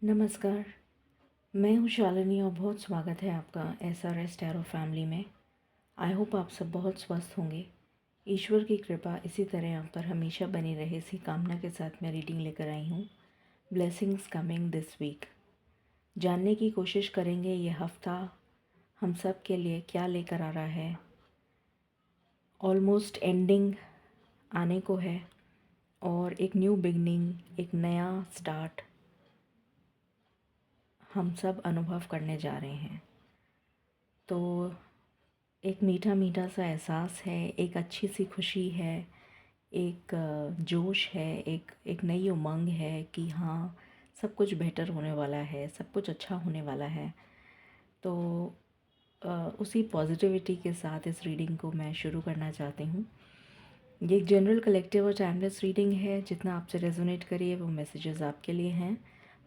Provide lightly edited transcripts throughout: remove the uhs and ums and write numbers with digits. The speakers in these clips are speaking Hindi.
नमस्कार। मैं हूँ शालिनी और बहुत स्वागत है आपका SRS टैरो फैमिली में। आई होप आप सब बहुत स्वस्थ होंगे। ईश्वर की कृपा इसी तरह आप पर हमेशा बनी रहे, इसी कामना के साथ मैं रीडिंग लेकर आई हूँ। Blessings coming this week. जानने की कोशिश करेंगे ये हफ्ता हम सब के लिए क्या लेकर आ रहा है। ऑलमोस्ट एंडिंग आने को है और एक न्यू बिगनिंग, एक नया स्टार्ट हम सब अनुभव करने जा रहे हैं। तो एक मीठा मीठा सा एहसास है, एक अच्छी सी खुशी है, एक जोश है, एक नई उमंग है कि हाँ, सब कुछ बेहतर होने वाला है, सब कुछ अच्छा होने वाला है। तो उसी पॉजिटिविटी के साथ इस रीडिंग को मैं शुरू करना चाहती हूँ। ये एक जनरल कलेक्टिव और टाइमलेस रीडिंग है। जितना आपसे रेजोनेट करिए वो मैसेजेस आपके लिए हैं।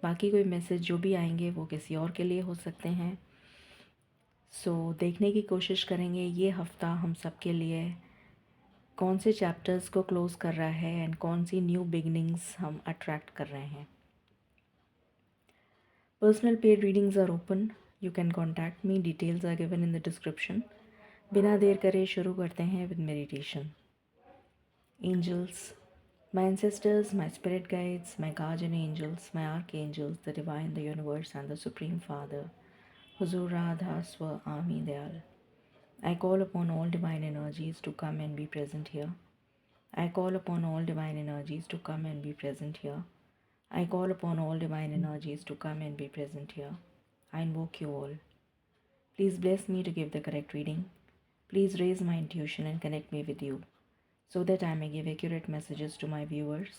बाकी कोई मैसेज जो भी आएंगे वो किसी और के लिए हो सकते हैं। देखने की कोशिश करेंगे ये हफ़्ता हम सब के लिए कौन से चैप्टर्स को क्लोज़ कर रहा है एंड कौन सी न्यू बिगनिंग्स हम अट्रैक्ट कर रहे हैं। Personal paid readings are open, you can contact me, details are given in the description. बिना देर करे शुरू करते हैं with meditation. Angels, my ancestors, my spirit guides, my guardian angels, my archangels, the divine, the universe and the supreme father, हुजूर राधा स्व आमी Dayal, I call upon all divine energies to come and be present here. I call upon all divine energies to come and be present here. I call upon all divine energies to come and be present here. I invoke you all. Please bless me to give the correct reading. Please raise my intuition and connect me with you so that I may give accurate messages to my viewers.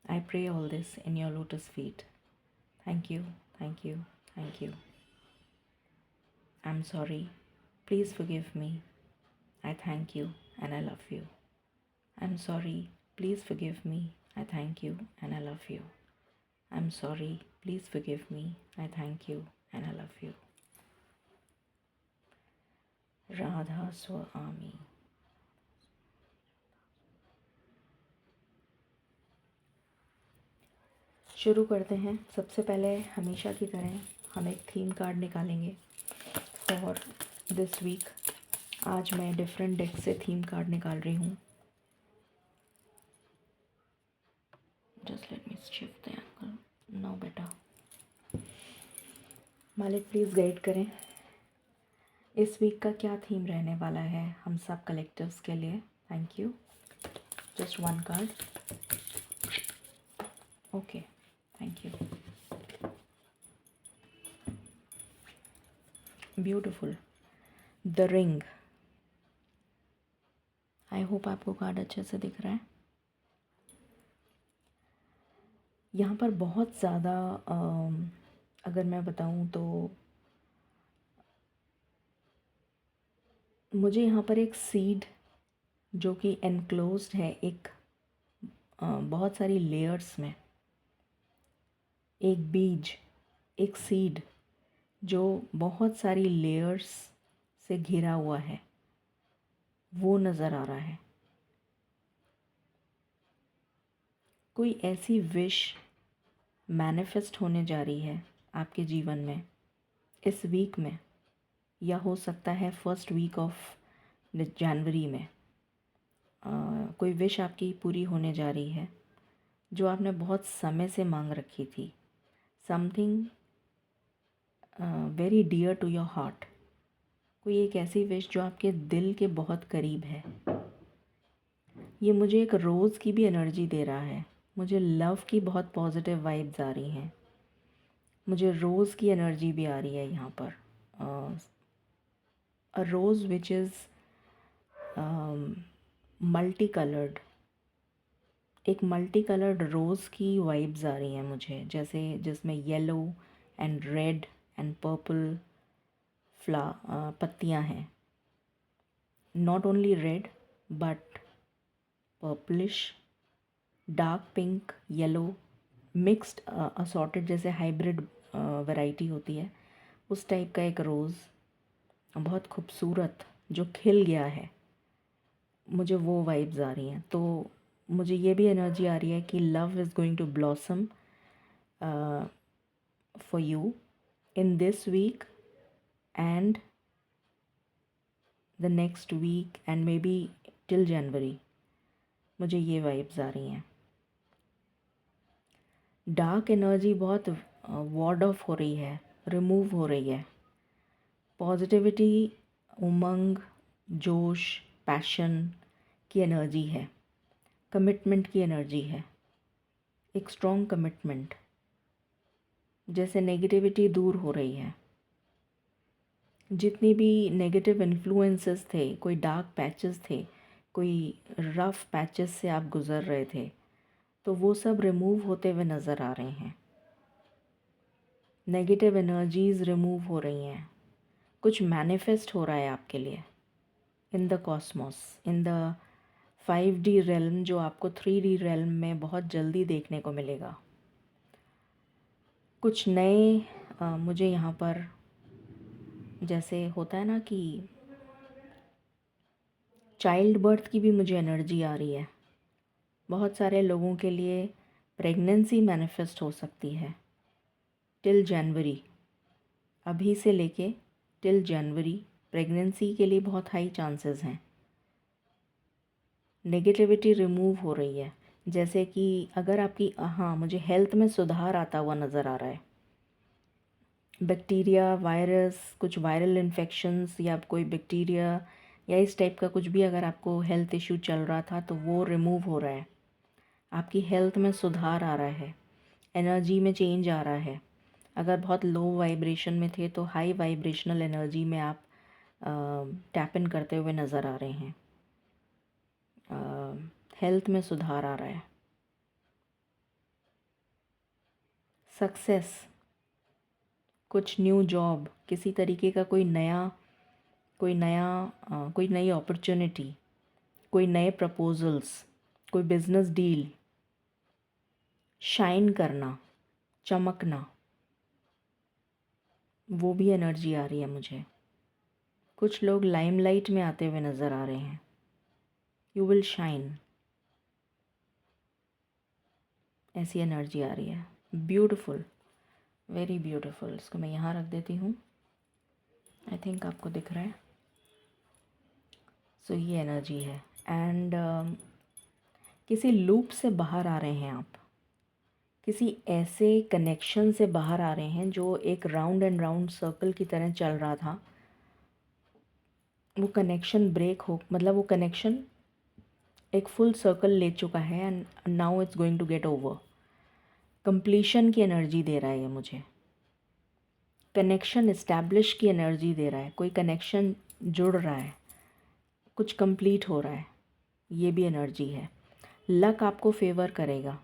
I pray all this in your lotus feet. Thank you, thank you, thank you. I'm sorry. Please forgive me. I thank you and I love you. I'm sorry, please forgive me. I thank you and I love you. I'm sorry, please forgive me. I thank you and I love you. Radha स्वामी। शुरू करते हैं। सबसे पहले हमेशा की तरह हम एक थीम कार्ड निकालेंगे फॉर दिस वीक। आज मैं डिफरेंट डेक से थीम कार्ड निकाल रही हूँ। Just let me shift the angle. No बेटा, मालिक प्लीज़ गाइड करें इस वीक का क्या थीम रहने वाला है हम सब कलेक्टिव्स के लिए। Thank you. Just one card. Okay, thank you. Beautiful, the ring. I hope आपको कार्ड अच्छे से दिख रहा है। यहाँ पर बहुत ज़्यादा अगर मैं बताऊँ तो मुझे यहाँ पर एक सीड जो कि एनक्लोज्ड है, एक बहुत सारी लेयर्स में, एक बीज, एक सीड जो बहुत सारी लेयर्स से घिरा हुआ है, वो नज़र आ रहा है। कोई ऐसी विश मैनिफेस्ट होने जा रही है आपके जीवन में इस वीक में, या हो सकता है फर्स्ट वीक ऑफ जनवरी में। कोई विश आपकी पूरी होने जा रही है जो आपने बहुत समय से मांग रखी थी। Something very dear to your heart. कोई एक ऐसी विश जो आपके दिल के बहुत करीब है। ये मुझे एक रोज़ की भी एनर्जी दे रहा है। मुझे लव की बहुत पॉजिटिव वाइब्स आ रही हैं। मुझे रोज़ की एनर्जी भी आ रही है यहाँ पर। अ रोज़ विच इज़ मल्टी कलर्ड। एक मल्टी कलर्ड रोज़ की वाइब्स आ रही हैं मुझे, जैसे जिसमें yellow and red and purple पत्तियाँ हैं। Not only red but purplish, dark pink, yellow, mixed assorted, जैसे हाइब्रिड वैरायटी होती है उस टाइप का एक रोज़ बहुत खूबसूरत जो खिल गया है। मुझे वो वाइब्स आ रही हैं। तो मुझे ये भी एनर्जी आ रही है कि love is going to blossom for you in this week and the next week and maybe till January. मुझे ये वाइब्स आ रही हैं. डार्क एनर्जी बहुत वॉर्ड ऑफ हो रही है, रिमूव हो रही है. पॉजिटिविटी, उमंग, जोश, पैशन की एनर्जी है. कमिटमेंट की एनर्जी है, एक स्ट्रॉन्ग कमिटमेंट. जैसे नेगेटिविटी दूर हो रही है. जितनी भी नेगेटिव इन्फ्लुएंसेस थे, कोई डार्क पैचेस थे, कोई रफ़ पैचेस से आप गुज़र रहे थे, तो वो सब रिमूव होते हुए नज़र आ रहे हैं. नेगेटिव एनर्जीज़ रिमूव हो रही हैं. कुछ मैनिफेस्ट हो रहा है आपके लिए in the Cosmos, in the 5D realm, जो आपको 3D रेल्म में बहुत जल्दी देखने को मिलेगा. कुछ नए मुझे यहाँ पर जैसे होता है ना कि चाइल्ड बर्थ की भी मुझे एनर्जी आ रही है. बहुत सारे लोगों के लिए प्रेगनेंसी मैनिफेस्ट हो सकती है टिल जनवरी. अभी से लेके टिल जनवरी प्रेगनेंसी के लिए बहुत हाई चांसेस हैं. नेगेटिविटी रिमूव हो रही है. जैसे कि अगर आपकी मुझे हेल्थ में सुधार आता हुआ नज़र आ रहा है. बैक्टीरिया, वायरस, कुछ वायरल इन्फेक्शंस या कोई बैक्टीरिया या इस टाइप का कुछ भी अगर आपको हेल्थ इशू चल रहा था तो वो रिमूव हो रहा है. आपकी हेल्थ में सुधार आ रहा है. एनर्जी में चेंज आ रहा है. अगर बहुत लो वाइब्रेशन में थे तो हाई वाइब्रेशनल एनर्जी में आप टैप इन करते हुए नज़र आ रहे हैं. हेल्थ में सुधार आ रहा है. सक्सेस, कुछ न्यू जॉब, किसी तरीके का कोई नई अपॉर्चुनिटी, कोई नए प्रपोजल्स, कोई बिजनेस डील, शाइन करना, चमकना, वो भी एनर्जी आ रही है मुझे. कुछ लोग लाइमलाइट में आते हुए नज़र आ रहे हैं. यू विल शाइन, ऐसी एनर्जी आ रही है. Beautiful, very beautiful. इसको मैं यहाँ रख देती हूँ. आई थिंक आपको दिख रहा है. सो ये एनर्जी है. एंड किसी लूप से बाहर आ रहे हैं आप. किसी ऐसे कनेक्शन से बाहर आ रहे हैं जो एक राउंड एंड राउंड सर्कल की तरह चल रहा था. वो कनेक्शन ब्रेक हो, मतलब वो कनेक्शन एक फुल सर्कल ले चुका है and now it's going to get over. Completion की एनर्जी दे रहा है ये मुझे. कनेक्शन इस्टेब्लिश की एनर्जी दे रहा है. कोई कनेक्शन जुड़ रहा है, कुछ कंप्लीट हो रहा है. ये भी एनर्जी है. लक आपको फेवर करेगा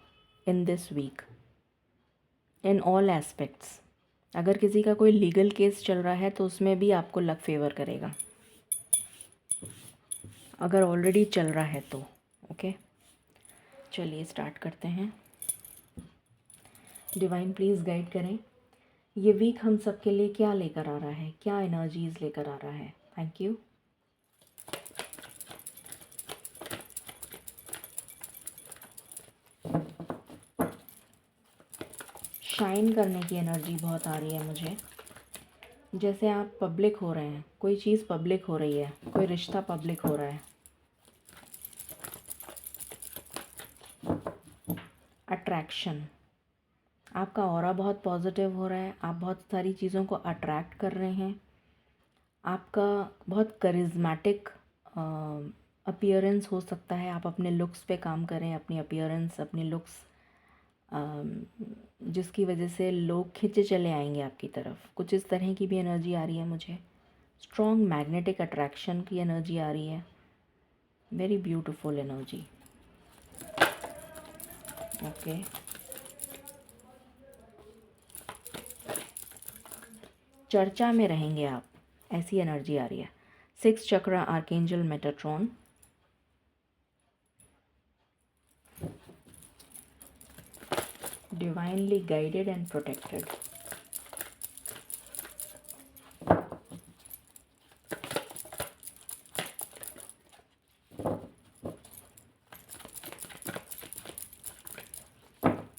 in this week in all aspects. अगर किसी का कोई लीगल केस चल रहा है तो उसमें भी आपको लक फेवर करेगा, अगर ऑलरेडी चल रहा है तो. ओके, चलिए स्टार्ट करते हैं. डिवाइन प्लीज़ गाइड करें ये वीक हम सब के लिए क्या लेकर आ रहा है, क्या एनर्जीज़ लेकर आ रहा है. Thank you. शाइन करने की एनर्जी बहुत आ रही है मुझे. जैसे आप पब्लिक हो रहे हैं, कोई चीज़ पब्लिक हो रही है, कोई रिश्ता पब्लिक हो रहा है. अट्रैक्शन, आपका ऑरा बहुत पॉजिटिव हो रहा है. आप बहुत सारी चीज़ों को अट्रैक्ट कर रहे हैं. आपका बहुत करिज्मेटिक अपीयरेंस हो सकता है. आप अपने लुक्स पे काम करें, अपनी अपीयरेंस, अपनी लुक्स, जिसकी वजह से लोग खिंचे चले आएंगे आपकी तरफ. कुछ इस तरह की भी एनर्जी आ रही है मुझे. स्ट्रॉन्ग मैग्नेटिक अट्रैक्शन की एनर्जी आ रही है. Very beautiful energy. ओके, चर्चा में रहेंगे आप, ऐसी एनर्जी आ रही है. 6 chakra archangel Metatron. divinely guided and protected.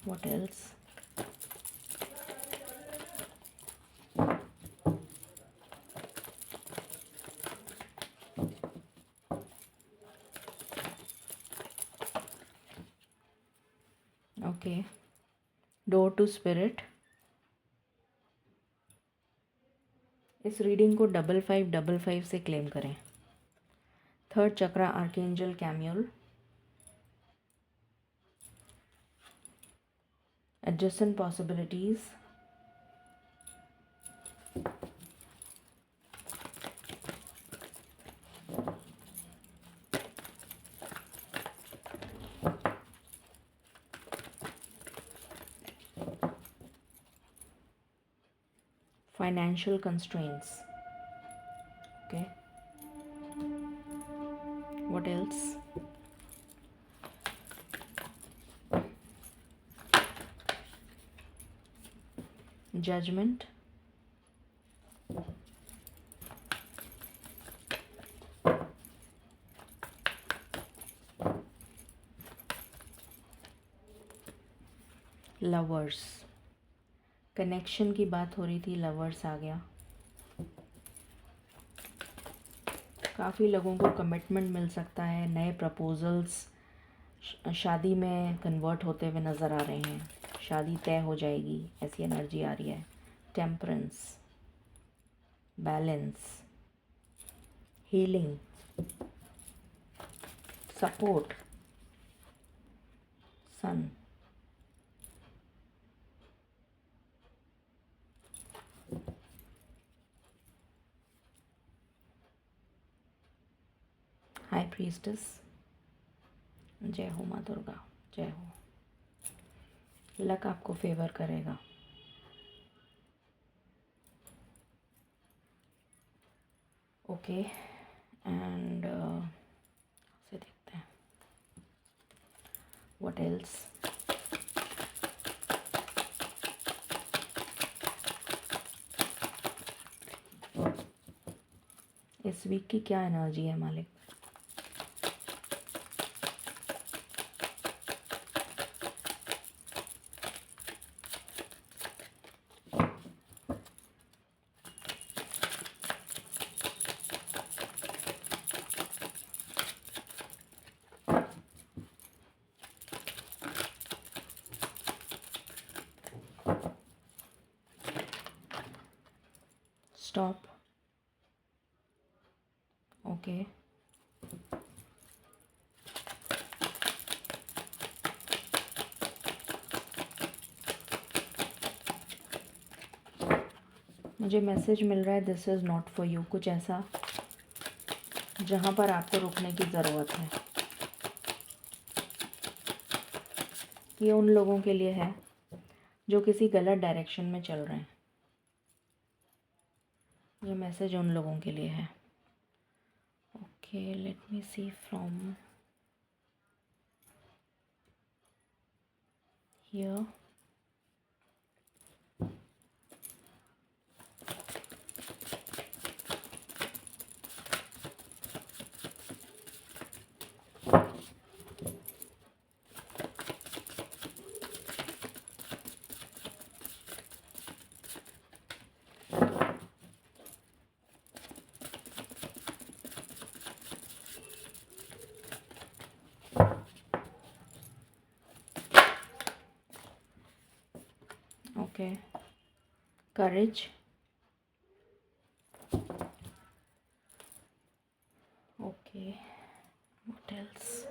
What else? Okay, door to spirit. इस रीडिंग को 5555 से क्लेम करें। Third chakra archangel Camael. Adjustment possibilities. Financial constraints. Okay, what else? Judgment. Lovers. Connection की बात हो रही थी, लवर्स आ गया। काफ़ी लोगों को कमिटमेंट मिल सकता है, नए प्रपोजल्स शादी में कन्वर्ट होते हुए नज़र आ रहे हैं, शादी तय हो जाएगी, ऐसी एनर्जी आ रही है। Temperance, balance, healing, support, sun. High priestess. जय हो माँ दुर्गा, जय हो। लक आपको फेवर करेगा। ओके, एंड से देखते हैं व्हाट एल्स। इस वीक की क्या एनर्जी है मालिक? स्टॉप। ओके, मुझे मैसेज मिल रहा है this is not for you. कुछ ऐसा जहाँ पर आपको रुकने की ज़रूरत है। ये उन लोगों के लिए है जो किसी गलत डायरेक्शन में चल रहे हैं। ये मैसेज उन लोगों के लिए है। Okay, let me see from here. Okay, courage. Okay, what else?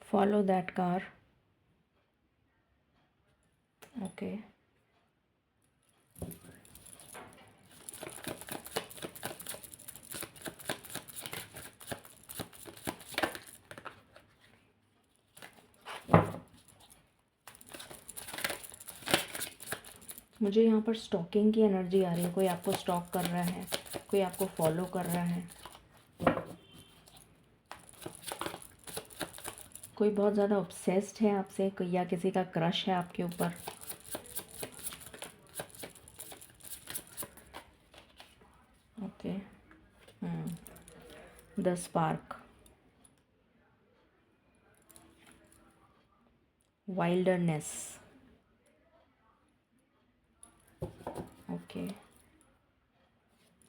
Follow that car. Okay. मुझे यहाँ पर स्टॉकिंग की एनर्जी आ रही है। कोई आपको स्टॉक कर रहा है, कोई आपको फॉलो कर रहा है, कोई बहुत ज़्यादा ऑब्सेस्ड है आपसे, कोई या किसी का क्रश है आपके ऊपर। Okay, the spark, wilderness, okay,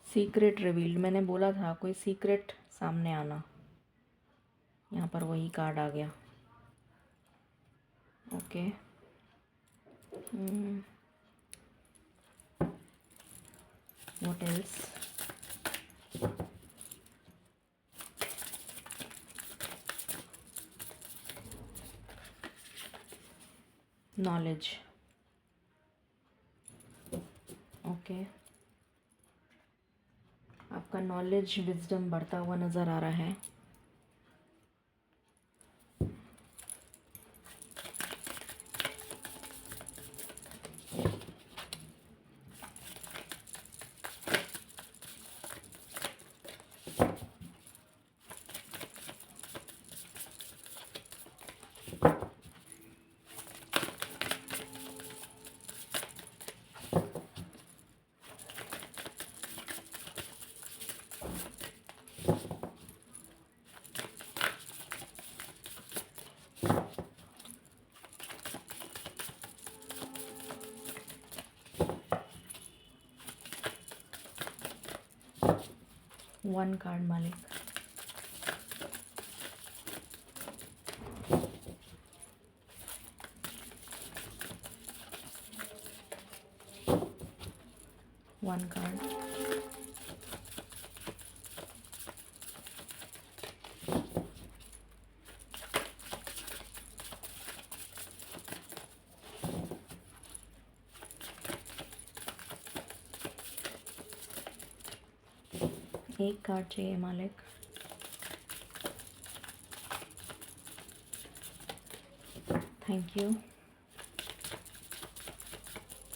secret revealed, मैंने बोला था कोई सीक्रेट सामने आना, यहाँ पर वही कार्ड आ गया। Okay, what else, knowledge, okay, आपका नॉलेज विजडम बढ़ता हुआ नज़र आ रहा है। वन कार्ड मालिक, वन कार्ड, एक कार्ड चाहिए मालिक, thank you,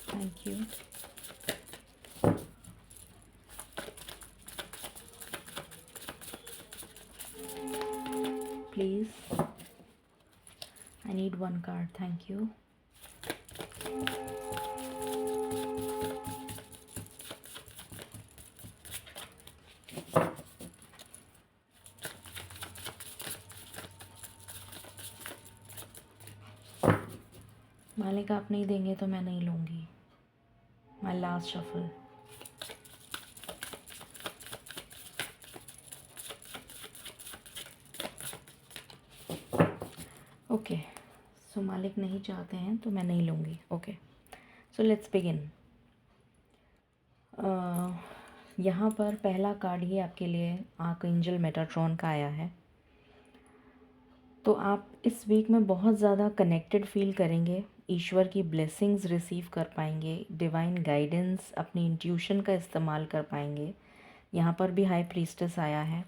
thank you, please, I need one card, thank you, मालिक आप नहीं देंगे तो मैं नहीं लूँगी। माय लास्ट शफल, ओके, सो मालिक नहीं चाहते हैं तो मैं नहीं लूँगी। Okay, so let's begin. यहाँ पर पहला कार्ड ही आपके लिए आर्कएंजल मेटाट्रॉन का आया है। तो आप इस वीक में बहुत ज़्यादा कनेक्टेड फील करेंगे, ईश्वर की ब्लेसिंग्स रिसीव कर पाएंगे, डिवाइन गाइडेंस, अपनी इंट्यूशन का इस्तेमाल कर पाएंगे। यहाँ पर भी हाई प्रीस्टेस आया है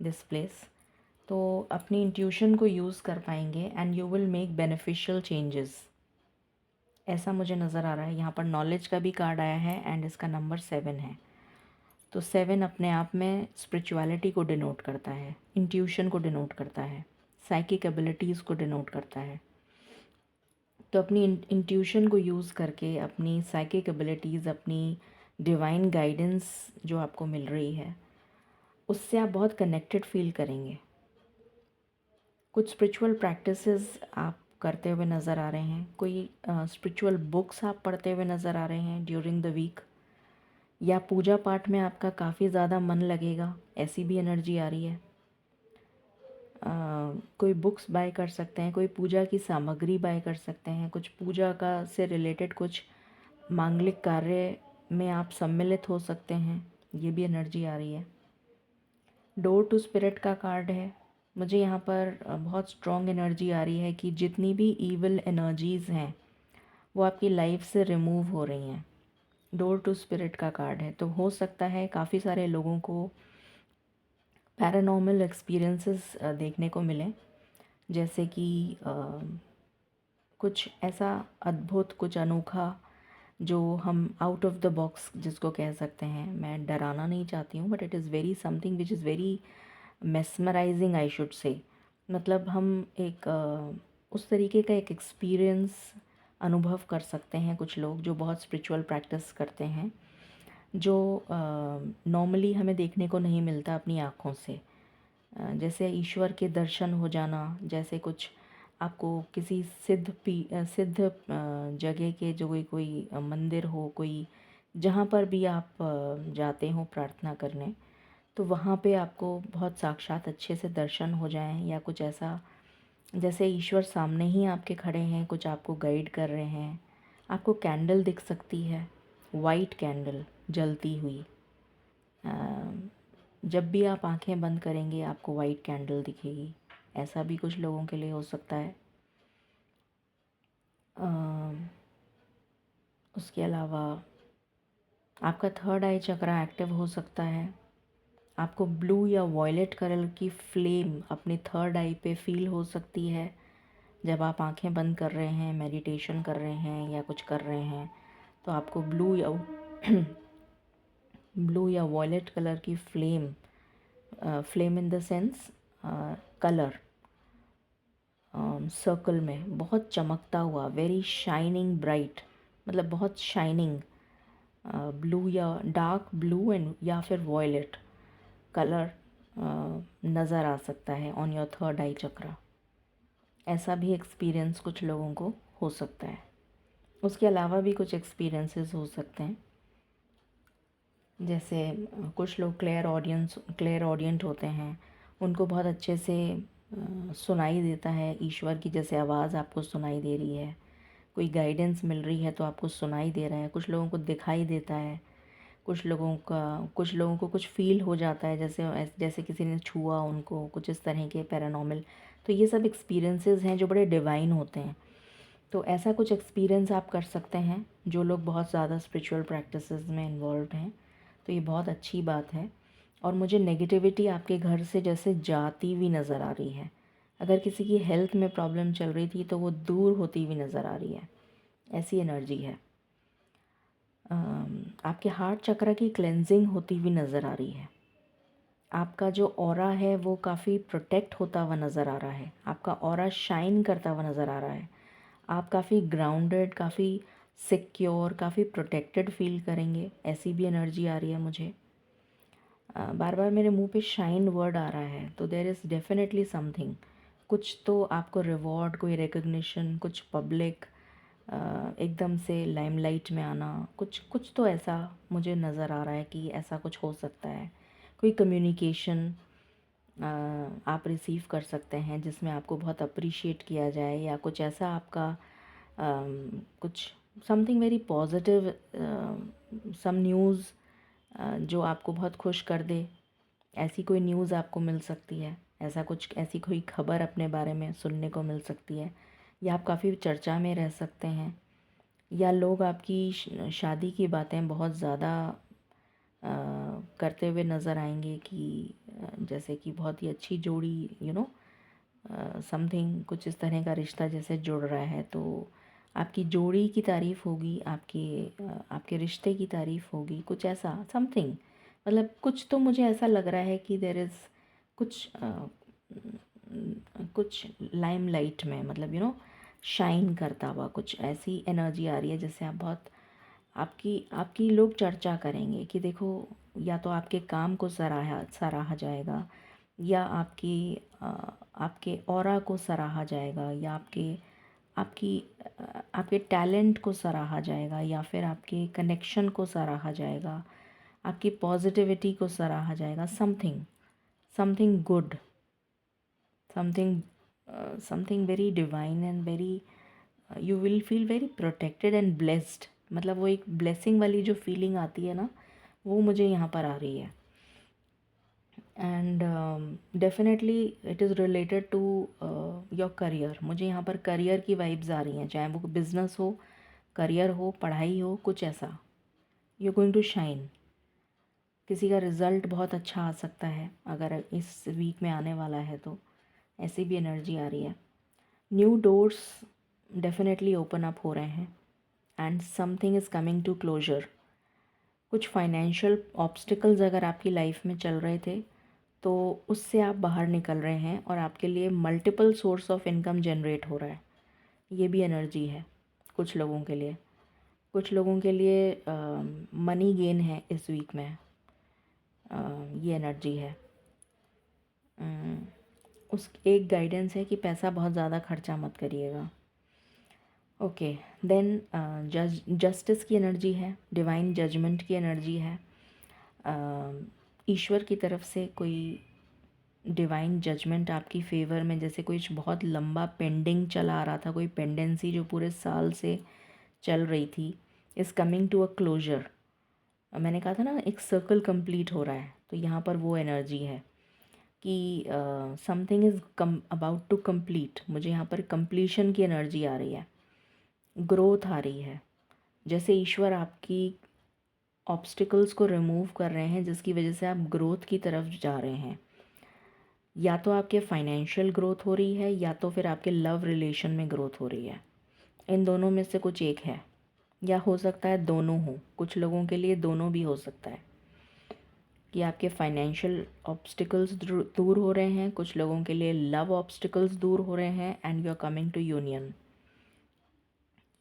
दिस प्लेस, तो अपनी इंट्यूशन को यूज़ कर पाएंगे and you will make beneficial changes, ऐसा मुझे नज़र आ रहा है। यहाँ पर नॉलेज का भी कार्ड आया है एंड इसका नंबर 7 है। तो 7 अपने आप में स्पिरिचुअलिटी को डिनोट करता है, इंट्यूशन को डिनोट करता है, साइकिक एबिलिटीज़ को डिनोट करता है। तो अपनी इंट्यूशन को यूज़ करके अपनी साइकिक एबिलिटीज़, अपनी डिवाइन गाइडेंस जो आपको मिल रही है, उससे आप बहुत कनेक्टेड फील करेंगे। कुछ स्पिरिचुअल प्रैक्टिसेस आप करते हुए नज़र आ रहे हैं, कोई स्पिरिचुअल बुक्स आप पढ़ते हुए नज़र आ रहे हैं ड्यूरिंग द वीक, या पूजा पाठ में आपका काफ़ी ज़्यादा मन लगेगा, ऐसी भी एनर्जी आ रही है। कोई बुक्स बाय कर सकते हैं, कोई पूजा की सामग्री बाय कर सकते हैं, कुछ पूजा का से रिलेटेड कुछ मांगलिक कार्य में आप सम्मिलित हो सकते हैं, ये भी एनर्जी आ रही है। डोर टू स्पिरिट का कार्ड है। मुझे यहाँ पर बहुत स्ट्रॉन्ग एनर्जी आ रही है कि जितनी भी ईविल एनर्जीज़ हैं वो आपकी लाइफ से रिमूव हो रही हैं। डोर टू स्पिरिट का कार्ड है, तो हो सकता है काफ़ी सारे लोगों को पैरानॉर्मल एक्सपीरियंसेस देखने को मिले, जैसे कि कुछ ऐसा अद्भुत, कुछ अनोखा जो हम आउट ऑफ द बॉक्स जिसको कह सकते हैं। मैं डराना नहीं चाहती हूँ, but it is very something which is very mesmerising I should say. मतलब हम एक उस तरीके का एक एक्सपीरियंस अनुभव कर सकते हैं कुछ लोग जो बहुत स्पिरिचुअल प्रैक्टिस करते हैं। जो नॉर्मली हमें देखने को नहीं मिलता अपनी आँखों से। जैसे ईश्वर के दर्शन हो जाना, जैसे कुछ आपको किसी सिद्ध जगह के जो कोई कोई मंदिर हो, कोई जहाँ पर भी आप जाते हो प्रार्थना करने, तो वहाँ पे आपको बहुत साक्षात अच्छे से दर्शन हो जाएं, या कुछ ऐसा जैसे ईश्वर सामने ही आपके खड़े हैं, कुछ आपको गाइड कर रहे हैं। आपको कैंडल दिख सकती है, वाइट कैंडल जलती हुई। जब भी आप आंखें बंद करेंगे आपको वाइट कैंडल दिखेगी। ऐसा भी कुछ लोगों के लिए हो सकता है। उसके अलावा आपका थर्ड आई चक्रा एक्टिव हो सकता है। आपको ब्लू या वॉयलेट कलर की फ्लेम अपने थर्ड आई पे फील हो सकती है। जब आप आंखें बंद कर रहे हैं, मेडिटेशन कर रहे हैं या कुछ कर रहे हैं, तो आपको ब्लू या वॉयलेट कलर की flame in the sense colour circle में बहुत चमकता हुआ, वेरी शाइनिंग ब्राइट, मतलब बहुत शाइनिंग ब्लू या डार्क ब्लू एंड या फिर वॉयलेट कलर नज़र आ सकता है ऑन योर थर्ड आई चक्रा। ऐसा भी एक्सपीरियंस कुछ लोगों को हो सकता है। उसके अलावा भी कुछ एक्सपीरियंसेस हो सकते हैं, जैसे कुछ लोग क्लियर ऑडियंट होते हैं, उनको बहुत अच्छे से सुनाई देता है ईश्वर की जैसे आवाज़ आपको सुनाई दे रही है। कोई गाइडेंस मिल रही है तो आपको सुनाई दे रहा है। कुछ लोगों को दिखाई देता है, कुछ लोगों को कुछ फ़ील हो जाता है, जैसे किसी ने छुआ उनको, कुछ इस तरह के पैरानॉर्मल। तो ये सब एक्सपीरियंसेस हैं जो बड़े डिवाइन होते हैं। तो ऐसा कुछ एक्सपीरियंस आप कर सकते हैं जो लोग बहुत ज़्यादा स्पिरिचुअल प्रैक्टिसेस में इन्वॉल्व हैं। तो ये बहुत अच्छी बात है। और मुझे नेगेटिविटी आपके घर से जैसे जाती हुई नज़र आ रही है। अगर किसी की हेल्थ में प्रॉब्लम चल रही थी तो वो दूर होती हुई नज़र आ रही है, ऐसी एनर्जी है। आपके हार्ट चक्र की क्लेंजिंग होती हुई नज़र आ रही है। आपका जो ऑरा है वो काफ़ी प्रोटेक्ट होता हुआ नज़र आ रहा है। आपका ऑरा शाइन करता हुआ नज़र आ रहा है। आप काफ़ी ग्राउंडेड, काफ़ी सिक्योर, काफ़ी प्रोटेक्टेड फील करेंगे, ऐसी भी एनर्जी आ रही है मुझे। बार बार मेरे मुंह पे शाइन वर्ड आ रहा है, तो देयर इज़ डेफिनेटली समथिंग। कुछ तो आपको रिवॉर्ड, कोई रिकग्निशन, कुछ पब्लिक एकदम से लाइमलाइट में आना, कुछ कुछ तो ऐसा मुझे नज़र आ रहा है कि ऐसा कुछ हो सकता है। कोई कम्युनिकेशन आप रिसीव कर सकते हैं जिसमें आपको बहुत अप्रिशिएट किया जाए, या कुछ ऐसा आपका कुछ something very positive, some news जो आपको बहुत खुश कर दे, ऐसी कोई न्यूज़ आपको मिल सकती है। ऐसी कोई खबर अपने बारे में सुनने को मिल सकती है, या आप काफ़ी चर्चा में रह सकते हैं, या लोग आपकी शादी की बातें बहुत ज़्यादा करते हुए नज़र आएंगे कि जैसे कि बहुत ही अच्छी जोड़ी, समथिंग कुछ इस तरह का रिश्ता जैसे जुड़ रहा है, तो आपकी जोड़ी की तारीफ़ होगी, आपके रिश्ते की तारीफ़ होगी, कुछ ऐसा समथिंग। मतलब कुछ तो मुझे ऐसा लग रहा है कि देयर इज़ कुछ लाइमलाइट में, मतलब शाइन करता हुआ कुछ ऐसी एनर्जी आ रही है, जैसे आप बहुत आपकी लोग चर्चा करेंगे कि देखो, या तो आपके काम को सराहा जाएगा, या आपके ऑरा को सराहा जाएगा, या आपकी आपके टैलेंट को सराहा जाएगा, या फिर आपके कनेक्शन को सराहा जाएगा, आपकी पॉजिटिविटी को सराहा जाएगा। Something good, something very divine and very, you will feel very protected and blessed. मतलब वो एक ब्लेसिंग वाली जो फीलिंग आती है ना, वो मुझे यहाँ पर आ रही है। And definitely it is related to your career. मुझे यहाँ पर करियर की वाइब्स आ रही हैं, चाहे वो बिज़नेस हो, करियर हो, पढ़ाई हो, कुछ ऐसा। You going to shine. किसी का रिज़ल्ट बहुत अच्छा आ सकता है अगर इस वीक में आने वाला है, तो ऐसी भी एनर्जी आ रही है। New doors definitely open up हो रहे हैं, and something is coming to closure. कुछ फाइनेंशियल ऑब्स्टिकल्स अगर आपकी लाइफ में चल रहे थे, तो उससे आप बाहर निकल रहे हैं और आपके लिए multiple source of income generate हो रहा है। ये भी एनर्जी है कुछ लोगों के लिए। कुछ लोगों के लिए मनी गेन है इस वीक में, ये एनर्जी है। उस एक गाइडेंस है कि पैसा बहुत ज़्यादा खर्चा मत करिएगा। ओके, देन जस्टिस की एनर्जी है, डिवाइन जजमेंट की एनर्जी है। ईश्वर की तरफ से कोई डिवाइन जजमेंट आपकी फ़ेवर में, जैसे कुछ बहुत लंबा पेंडिंग चला आ रहा था, कोई पेंडेंसी जो पूरे साल से चल रही थी, is coming to a closure. मैंने कहा था ना, एक सर्कल कंप्लीट हो रहा है, तो यहाँ पर वो एनर्जी है कि something is about to complete. मुझे यहाँ पर कंप्लीशन की एनर्जी आ रही है, ग्रोथ आ रही है, जैसे ईश्वर आपकी ऑब्स्टिकल्स को रिमूव कर रहे हैं, जिसकी वजह से आप ग्रोथ की तरफ जा रहे हैं। या तो आपके फाइनेंशियल ग्रोथ हो रही है, या तो फिर आपके लव रिलेशन में ग्रोथ हो रही है। इन दोनों में से कुछ एक है, या हो सकता है दोनों हो। कुछ लोगों के लिए दोनों भी हो सकता है कि आपके फाइनेंशियल ऑब्स्टिकल्स दूर हो रहे हैं, कुछ लोगों के लिए लव ऑब्स्टिकल्स दूर हो रहे हैं, and you are coming to union.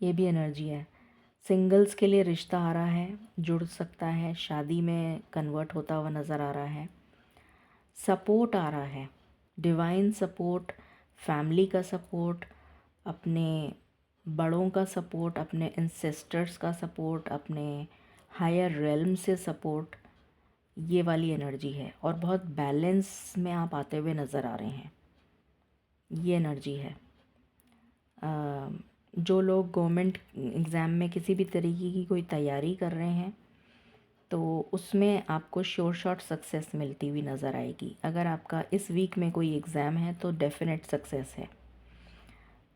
ये भी एनर्जी है। सिंगल्स के लिए रिश्ता आ रहा है, जुड़ सकता है, शादी में कन्वर्ट होता हुआ नज़र आ रहा है। सपोर्ट आ रहा है, डिवाइन सपोर्ट, फैमिली का सपोर्ट, अपने बड़ों का सपोर्ट, अपने एंसेस्टर्स का सपोर्ट, अपने हायर रेल्म से सपोर्ट, ये वाली एनर्जी है। और बहुत बैलेंस में आप आते हुए नज़र आ रहे हैं, ये एनर्जी है। जो लोग गवर्नमेंट एग्ज़ाम में किसी भी तरीके की कोई तैयारी कर रहे हैं, तो उसमें आपको श्योर शॉट सक्सेस मिलती हुई नज़र आएगी। अगर आपका इस वीक में कोई एग्ज़ाम है तो डेफिनेट सक्सेस है,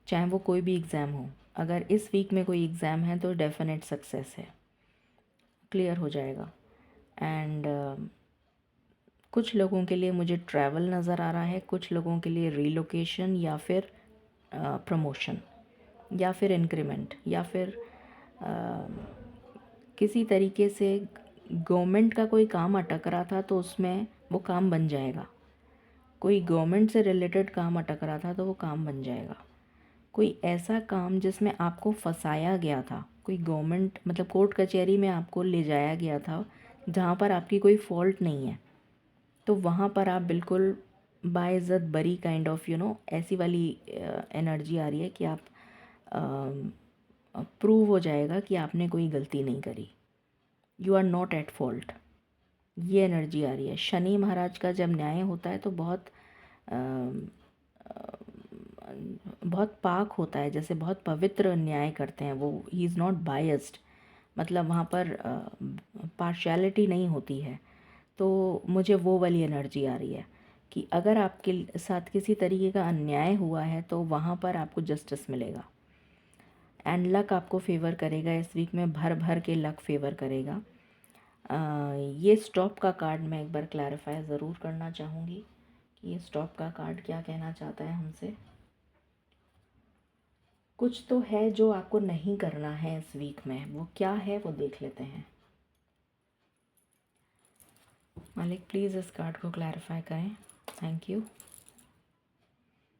चाहे वो कोई भी एग्ज़ाम हो। अगर इस वीक में कोई एग्ज़ाम है तो डेफिनेट सक्सेस है, क्लियर हो जाएगा। एंड कुछ लोगों के लिए मुझे ट्रैवल नज़र आ रहा है, कुछ लोगों के लिए रीलोकेशन, या फिर प्रमोशन, या फिर इंक्रीमेंट, या फिर किसी तरीके से गवर्नमेंट का कोई काम अटक रहा था तो उसमें वो काम बन जाएगा। कोई गवर्नमेंट से रिलेटेड काम अटक रहा था तो वो काम बन जाएगा। कोई ऐसा काम जिसमें आपको फंसाया गया था, कोई गवर्नमेंट मतलब कोर्ट कचहरी में आपको ले जाया गया था, जहाँ पर आपकी कोई फॉल्ट नहीं है, तो वहाँ पर आप बिल्कुल बाइज़्ज़त बरी काइंड ऑफ ऐसी वाली एनर्जी आ रही है कि आप प्रूव हो जाएगा कि आपने कोई गलती नहीं करी, you are not at fault, ये एनर्जी आ रही है। शनि महाराज का जब न्याय होता है तो बहुत पाक होता है, जैसे बहुत पवित्र न्याय करते हैं वो। ही इज़ नॉट बायस्ड, मतलब वहाँ पर पार्शियलिटी नहीं होती है। तो मुझे वो वाली एनर्जी आ रही है कि अगर आपके साथ किसी तरीके का अन्याय हुआ है तो वहाँ पर आपको जस्टिस मिलेगा। एंड लक आपको फेवर करेगा इस वीक में, भर भर के लक फेवर करेगा। ये स्टॉप का कार्ड मैं एक बार क्लैरिफाई ज़रूर करना चाहूँगी कि ये स्टॉप का कार्ड क्या कहना चाहता है हमसे। कुछ तो है जो आपको नहीं करना है इस वीक में, वो क्या है वो देख लेते हैं। मालिक प्लीज़ इस कार्ड को क्लैरिफाई करें, थैंक यू।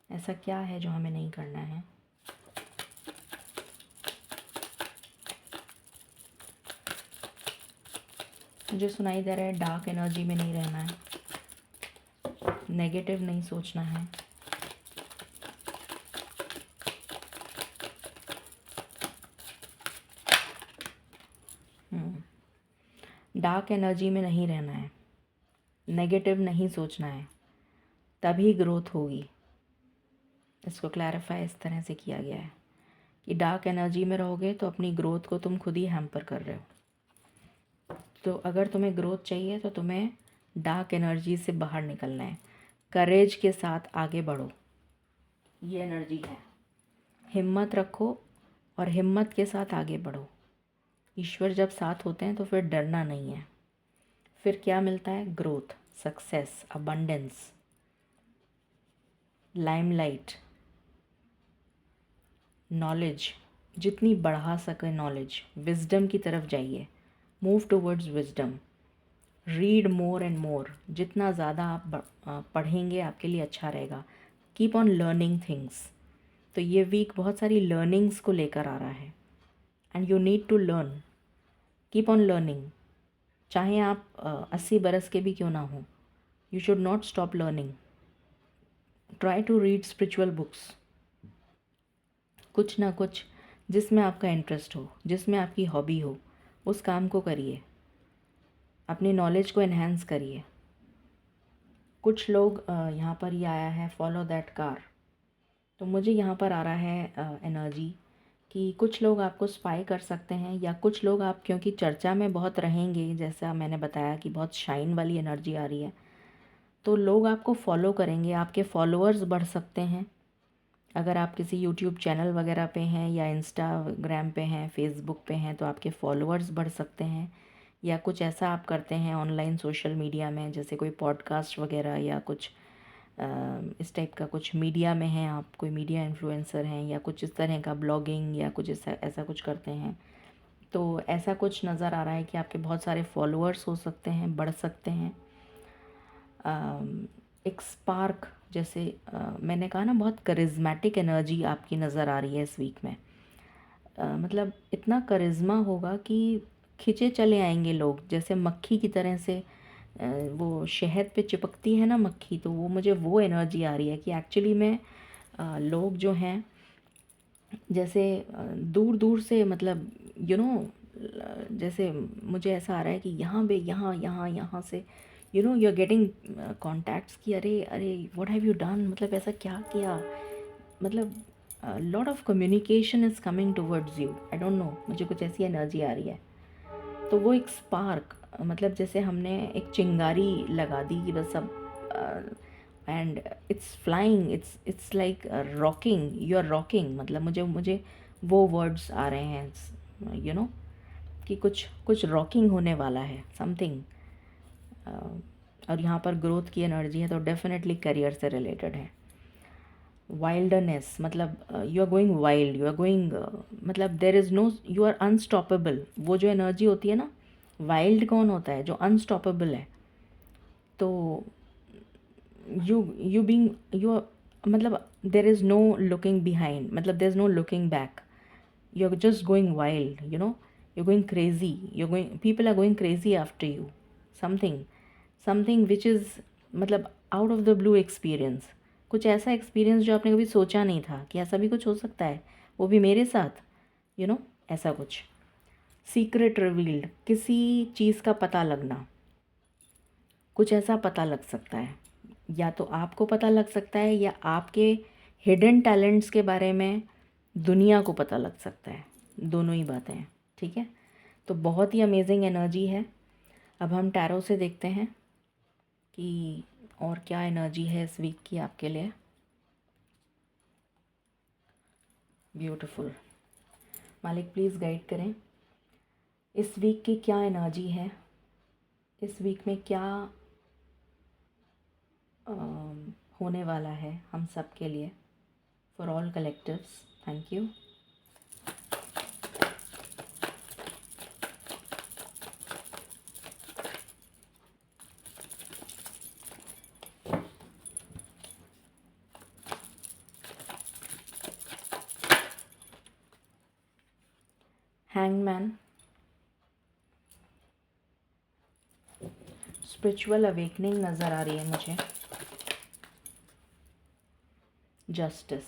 ऐसा क्या है जो हमें नहीं करना है? मुझे सुनाई दे रहा है डार्क एनर्जी में नहीं रहना है, नेगेटिव नहीं सोचना है, डार्क एनर्जी में नहीं रहना है, नेगेटिव नहीं सोचना है, तभी ग्रोथ होगी। इसको क्लैरिफाई इस तरह से किया गया है कि डार्क एनर्जी में रहोगे तो अपनी ग्रोथ को तुम खुद ही हैम्पर कर रहे हो। तो अगर तुम्हें ग्रोथ चाहिए तो तुम्हें डार्क एनर्जी से बाहर निकलना है, करेज के साथ आगे बढ़ो, ये एनर्जी है। हिम्मत रखो और हिम्मत के साथ आगे बढ़ो। ईश्वर जब साथ होते हैं तो फिर डरना नहीं है। फिर क्या मिलता है? Growth, success, abundance, limelight, knowledge, जितनी बढ़ा सके नॉलेज, विजडम की तरफ जाइए, move towards wisdom, read more and more, जितना ज़्यादा आप पढ़ेंगे आपके लिए अच्छा रहेगा। Keep on learning things. तो ये वीक बहुत सारी लर्निंग्स को लेकर आ रहा है, and you need to learn, keep on learning, चाहे आप 80 बरस के भी क्यों ना हो, you should not stop learning. Try to read spiritual books, कुछ ना कुछ जिसमें आपका इंटरेस्ट हो, जिसमें आपकी हॉबी हो, उस काम को करिए, अपनी नॉलेज को एनहेंस करिए। कुछ लोग यहाँ पर ये आया है फॉलो दैट कार, तो मुझे यहाँ पर आ रहा है एनर्जी कि कुछ लोग आपको स्पाई कर सकते हैं, या कुछ लोग आप क्योंकि चर्चा में बहुत रहेंगे, जैसा मैंने बताया कि बहुत शाइन वाली एनर्जी आ रही है, तो लोग आपको फॉलो करेंगे, आपके फॉलोअर्स बढ़ सकते हैं। अगर आप किसी यूट्यूब चैनल वगैरह पे हैं या इंस्टाग्राम पे हैं, फेसबुक पे हैं, तो आपके फॉलोअर्स बढ़ सकते हैं। या कुछ ऐसा आप करते हैं ऑनलाइन सोशल मीडिया में, जैसे कोई पॉडकास्ट वगैरह या कुछ इस टाइप का कुछ मीडिया में हैं, आप कोई मीडिया इन्फ्लुएंसर हैं, या कुछ इस तरह का ब्लॉगिंग या कुछ ऐसा ऐसा कुछ करते हैं, तो ऐसा कुछ नज़र आ रहा है कि आपके बहुत सारे फॉलोअर्स हो सकते हैं, बढ़ सकते हैं। एक स्पार्क, जैसे मैंने कहा ना, बहुत करिज्मेटिक एनर्जी आपकी नज़र आ रही है इस वीक में। मतलब इतना करिज्मा होगा कि खिंचे चले आएंगे लोग, जैसे मक्खी की तरह से वो शहद पे चिपकती है ना मक्खी, तो वो मुझे वो एनर्जी आ रही है कि एक्चुअली में लोग जो हैं, जैसे दूर दूर से, मतलब जैसे मुझे ऐसा आ रहा है कि यहाँ पे यहाँ यहाँ यहाँ से यू आर गेटिंग कॉन्टैक्ट्स कि अरे अरे व्हाट हैव यू डन, मतलब ऐसा क्या किया, मतलब lot of communication is coming towards you. I don't know, मुझे कुछ ऐसी एनर्जी आ रही है। तो वो एक स्पार्क, मतलब जैसे हमने एक चिंगारी लगा दी कि बस अब, and it's flying, it's like rocking, you are rocking, मतलब मुझे मुझे वो वर्ड्स आ रहे हैं, कि कुछ कुछ रॉकिंग होने वाला है, समथिंग। और यहाँ पर ग्रोथ की एनर्जी है, तो डेफिनेटली करियर से रिलेटेड है। वाइल्डनेस, मतलब you are going wild, you are going, मतलब there is no, you are unstoppable. वो जो एनर्जी होती है ना, वाइल्ड कौन होता है, जो अनस्टॉपेबल है। तो यू बीइंग यू, मतलब there is no looking behind, मतलब there is no looking back, you are just going wild, you are going crazy, you are going, people are going crazy after you, something something which is, मतलब out of the blue experience, कुछ ऐसा एक्सपीरियंस जो आपने कभी सोचा नहीं था कि ऐसा भी कुछ हो सकता है, वो भी मेरे साथ, ऐसा कुछ। सीक्रेट रिवील्ड, किसी चीज़ का पता लगना, कुछ ऐसा पता लग सकता है, या तो आपको पता लग सकता है, या आपके हिडन टैलेंट्स के बारे में दुनिया को पता लग सकता है, दोनों ही बातें हैं, ठीक है। तो बहुत ही अमेजिंग एनर्जी है। अब हम टैरो से देखते हैं कि और क्या एनर्जी है इस वीक की आपके लिए। ब्यूटीफुल। मालिक प्लीज़ गाइड करें, इस वीक की क्या एनर्जी है, इस वीक में क्या होने वाला है हम सब के लिए, for all collectives. Thank you. Hangman, spiritual awakening नज़र आ रही है मुझे। जस्टिस,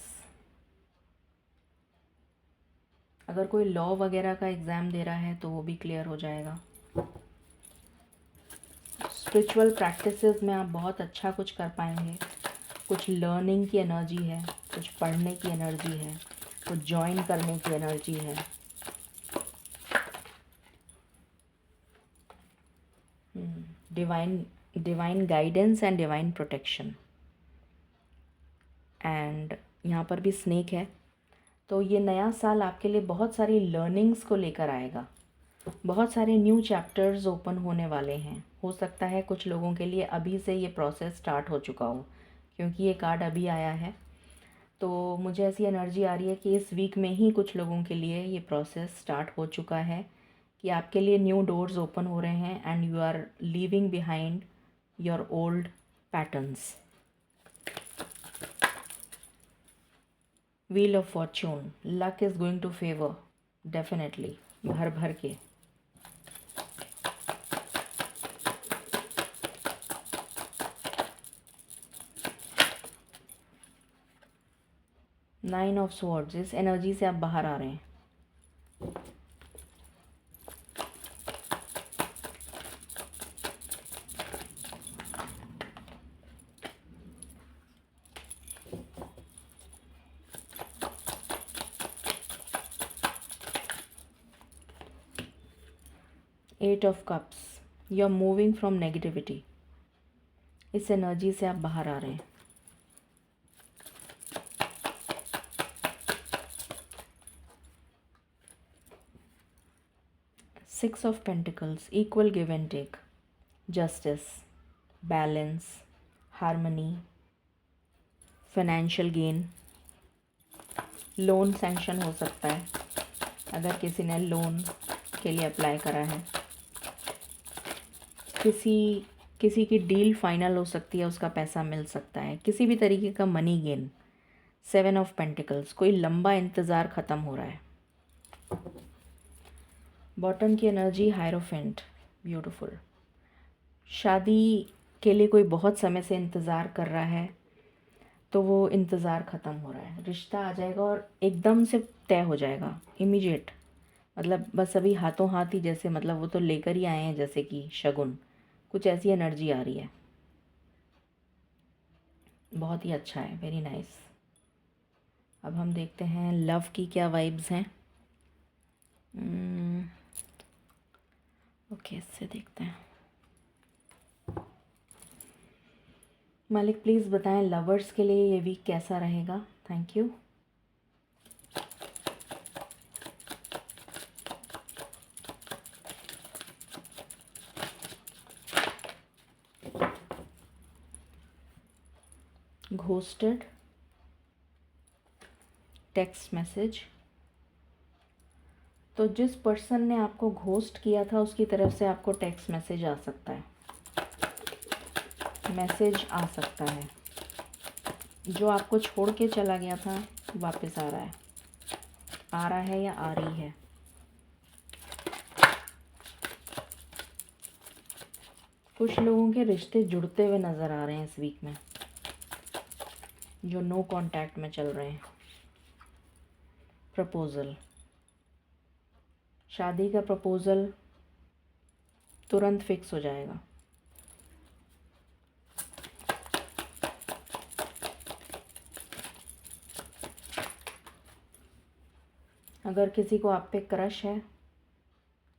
अगर कोई लॉ वगैरह का एग्ज़ाम दे रहा है तो वो भी क्लियर हो जाएगा। स्पिरिचुअल प्रैक्टिसेस में आप बहुत अच्छा कुछ कर पाएंगे, कुछ लर्निंग की एनर्जी है, कुछ पढ़ने की एनर्जी है, कुछ जॉइन करने की एनर्जी है। Divine guidance and divine protection. And यहाँ पर भी स्नेक है, तो ये नया साल आपके लिए बहुत सारी लर्निंग्स को लेकर आएगा, बहुत सारे न्यू चैप्टर्स ओपन होने वाले हैं। हो सकता है कुछ लोगों के लिए अभी से ये प्रोसेस स्टार्ट हो चुका हो, क्योंकि ये कार्ड अभी आया है। तो मुझे ऐसी एनर्जी आ रही है कि इस वीक में ही कुछ लोगों के लिए ये प्रोसेस स्टार्ट हो चुका है, कि आपके लिए न्यू डोर्स ओपन हो रहे हैं and you are leaving behind your old patterns. Wheel of fortune, luck is going to favour definitely भर भर के। नाइन ऑफ स्वॉर्ड्स, इस एनर्जी से आप बाहर आ रहे हैं। Eight of cups, you are moving from negativity, इस एनर्जी से आप बाहर आ रहे हैं। Six of pentacles, equal give and take, justice, balance, harmony, financial gain. Loan sanction हो सकता है अगर किसी ने लोन के लिए अप्लाई करा है। किसी की डील फाइनल हो सकती है, उसका पैसा मिल सकता है, किसी भी तरीके का money gain. Seven of pentacles, कोई लंबा इंतज़ार ख़त्म हो रहा है। बॉटम की एनर्जी हायरोफेंट, ब्यूटीफुल। शादी के लिए कोई बहुत समय से इंतज़ार कर रहा है तो वो इंतज़ार ख़त्म हो रहा है, रिश्ता आ जाएगा और एकदम से तय हो जाएगा, इमीडिएट। मतलब बस अभी हाथों हाथ ही, जैसे मतलब वो तो लेकर ही आए हैं जैसे कि शगुन, कुछ ऐसी एनर्जी आ रही है। बहुत ही अच्छा है, वेरी नाइस। अब हम देखते हैं लव की क्या वाइब्स हैं। ओके, इससे देखते हैं। मालिक प्लीज़ बताएं लवर्स के लिए ये वीक कैसा रहेगा। Thank you. Ghosted, text message. तो जिस पर्सन ने आपको घोस्ट किया था उसकी तरफ से आपको टेक्स्ट मैसेज आ सकता है, मैसेज आ सकता है। जो आपको छोड़ के चला गया था वापस आ रहा है या आ रही है। कुछ लोगों के रिश्ते जुड़ते हुए नज़र आ रहे हैं इस वीक में, जो नो कांटेक्ट में चल रहे हैं। प्रपोज़ल, शादी का प्रपोज़ल तुरंत फिक्स हो जाएगा। अगर किसी को आप पे क्रश है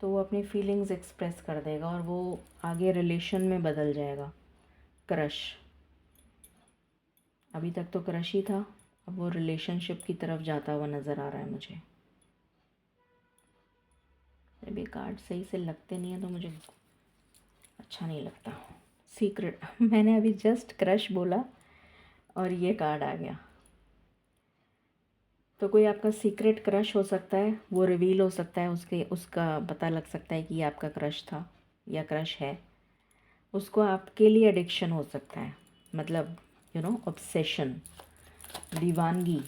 तो वो अपनी फीलिंग्स एक्सप्रेस कर देगा और वो आगे रिलेशन में बदल जाएगा। क्रश, अभी तक तो क्रश ही था, अब वो रिलेशनशिप की तरफ जाता हुआ नज़र आ रहा है मुझे। जब ये कार्ड सही से लगते नहीं है तो मुझे अच्छा नहीं लगता। सीक्रेट मैंने अभी जस्ट क्रश बोला और ये कार्ड आ गया। तो कोई आपका सीक्रेट क्रश हो सकता है, वो रिवील हो सकता है, उसका पता लग सकता है कि ये आपका क्रश था या क्रश है। उसको आपके लिए एडिक्शन हो सकता है, मतलब ऑब्सेशन, दीवानगी,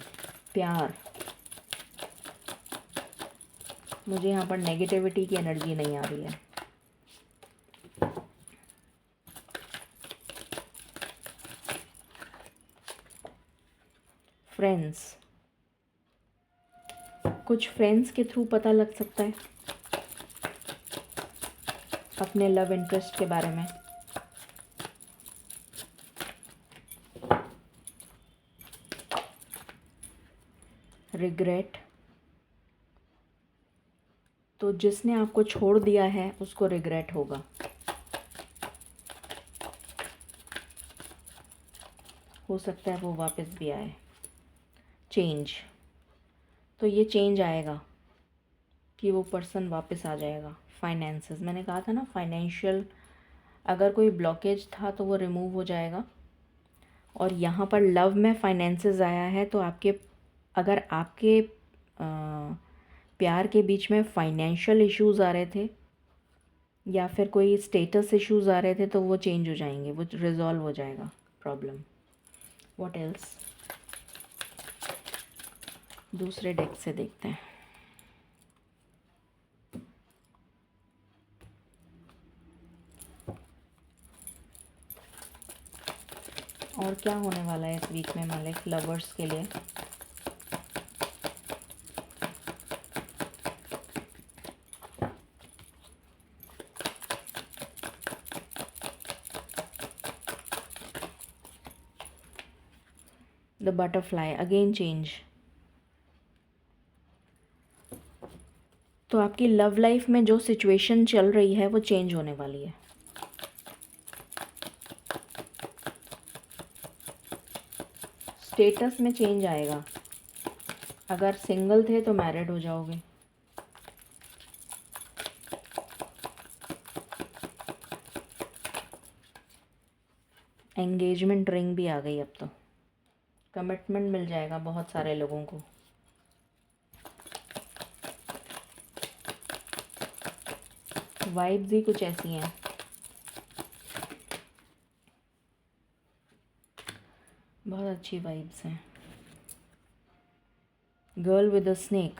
प्यार। मुझे यहाँ पर नेगेटिविटी की एनर्जी नहीं आ रही है। फ्रेंड्स, कुछ फ्रेंड्स के थ्रू पता लग सकता है अपने लव इंटरेस्ट के बारे में। रिग्रेट, तो जिसने आपको छोड़ दिया है उसको रिग्रेट होगा। हो सकता है वो वापस भी आए। चेंज, तो ये चेंज आएगा कि वो पर्सन वापस आ जाएगा। फाइनेंसेस, मैंने कहा था ना, फाइनेंशियल अगर कोई ब्लॉकेज था तो वो रिमूव हो जाएगा। और यहाँ पर लव में फाइनेंसेस आया है तो अगर आपके प्यार के बीच में फाइनेंशियल इश्यूज़ आ रहे थे या फिर कोई स्टेटस इश्यूज़ आ रहे थे तो वो चेंज हो जाएंगे, वो रिजॉल्व हो जाएगा प्रॉब्लम। व्हाट एल्स, दूसरे डेक से देखते हैं। और क्या होने वाला है इस वीक में मालिक लवर्स के लिए? The butterfly again change. तो आपकी लव लाइफ में जो सिचुएशन चल रही है वो चेंज होने वाली है। स्टेटस में चेंज आएगा। अगर सिंगल थे तो मैरिड हो जाओगे। एंगेजमेंट रिंग भी आ गई अब तो। कमिटमेंट मिल जाएगा बहुत सारे लोगों को। वाइब्स ही कुछ ऐसी हैं। बहुत अच्छी वाइब्स हैं। Girl with a snake.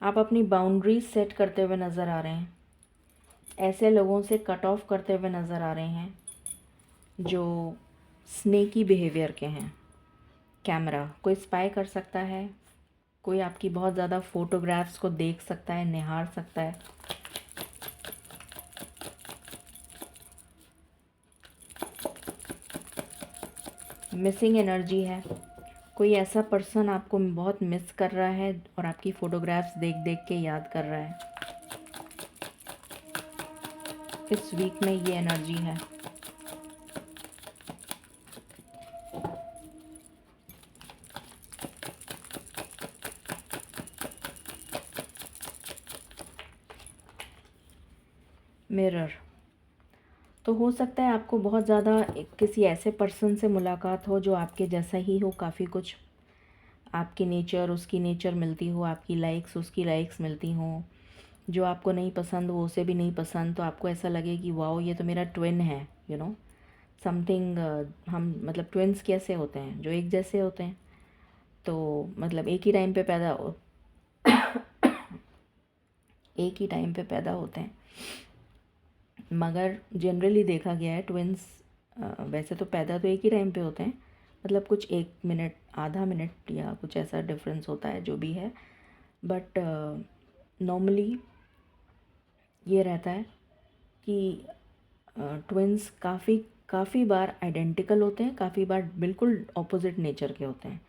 आप अपनी बाउंड्रीज सेट करते हुए नज़र आ रहे हैं। ऐसे लोगों से कट ऑफ करते हुए नज़र आ रहे हैं जो स्नेकी बिहेवियर के हैं। कैमरा कोई स्पाई कर सकता है, कोई आपकी बहुत ज़्यादा फ़ोटोग्राफ्स को देख सकता है, निहार सकता है। मिसिंग एनर्जी है। कोई ऐसा पर्सन आपको बहुत मिस कर रहा है और आपकी फ़ोटोग्राफ्स देख देख के याद कर रहा है। इस वीक में ये एनर्जी है। मिरर। तो हो सकता है आपको बहुत ज़्यादा किसी ऐसे पर्सन से मुलाकात हो जो आपके जैसा ही हो, काफ़ी कुछ आपकी नेचर उसकी नेचर मिलती हो, आपकी लाइक्स उसकी लाइक्स मिलती हों। जो आपको नहीं पसंद वो उसे भी नहीं पसंद, तो आपको ऐसा लगे कि वाओ ये तो मेरा ट्विन है, यू नो समथिंग। हम मतलब ट्विन्स कैसे होते हैं? जो एक जैसे होते हैं। तो मतलब एक ही टाइम पे पैदा हो एक ही टाइम पे पैदा होते हैं, मगर जनरली देखा गया है ट्विन्स वैसे तो पैदा तो एक ही टाइम पे होते हैं, मतलब कुछ 1 मिनट आधा मिनट या कुछ ऐसा डिफरेंस होता है जो भी है, बट नॉर्मली ये रहता है कि ट्विन्स काफ़ी बार आइडेंटिकल होते हैं, काफ़ी बार बिल्कुल ऑपोजिट नेचर के होते हैं।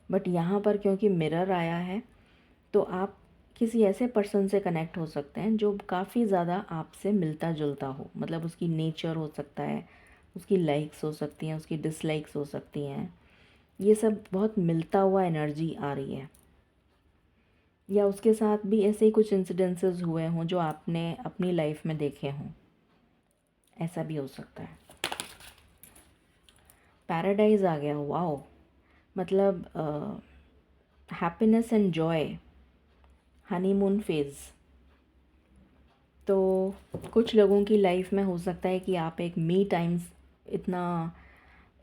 बट यहाँ पर क्योंकि मिरर आया है तो आप किसी ऐसे पर्सन से कनेक्ट हो सकते हैं जो काफ़ी ज़्यादा आपसे मिलता जुलता हो। मतलब उसकी नेचर हो सकता है, उसकी लाइक्स हो सकती हैं, उसकी डिसलाइक्स हो सकती हैं। ये सब बहुत मिलता हुआ एनर्जी आ रही है। या उसके साथ भी ऐसे ही कुछ इंसिडेंसेस हुए हों जो आपने अपनी लाइफ में देखे हों, ऐसा भी हो सकता है। पैराडाइज आ गया, वाओ। मतलब happiness and Joy, honeymoon phase. तो कुछ लोगों की लाइफ में हो सकता है कि आप एक मी टाइम्स इतना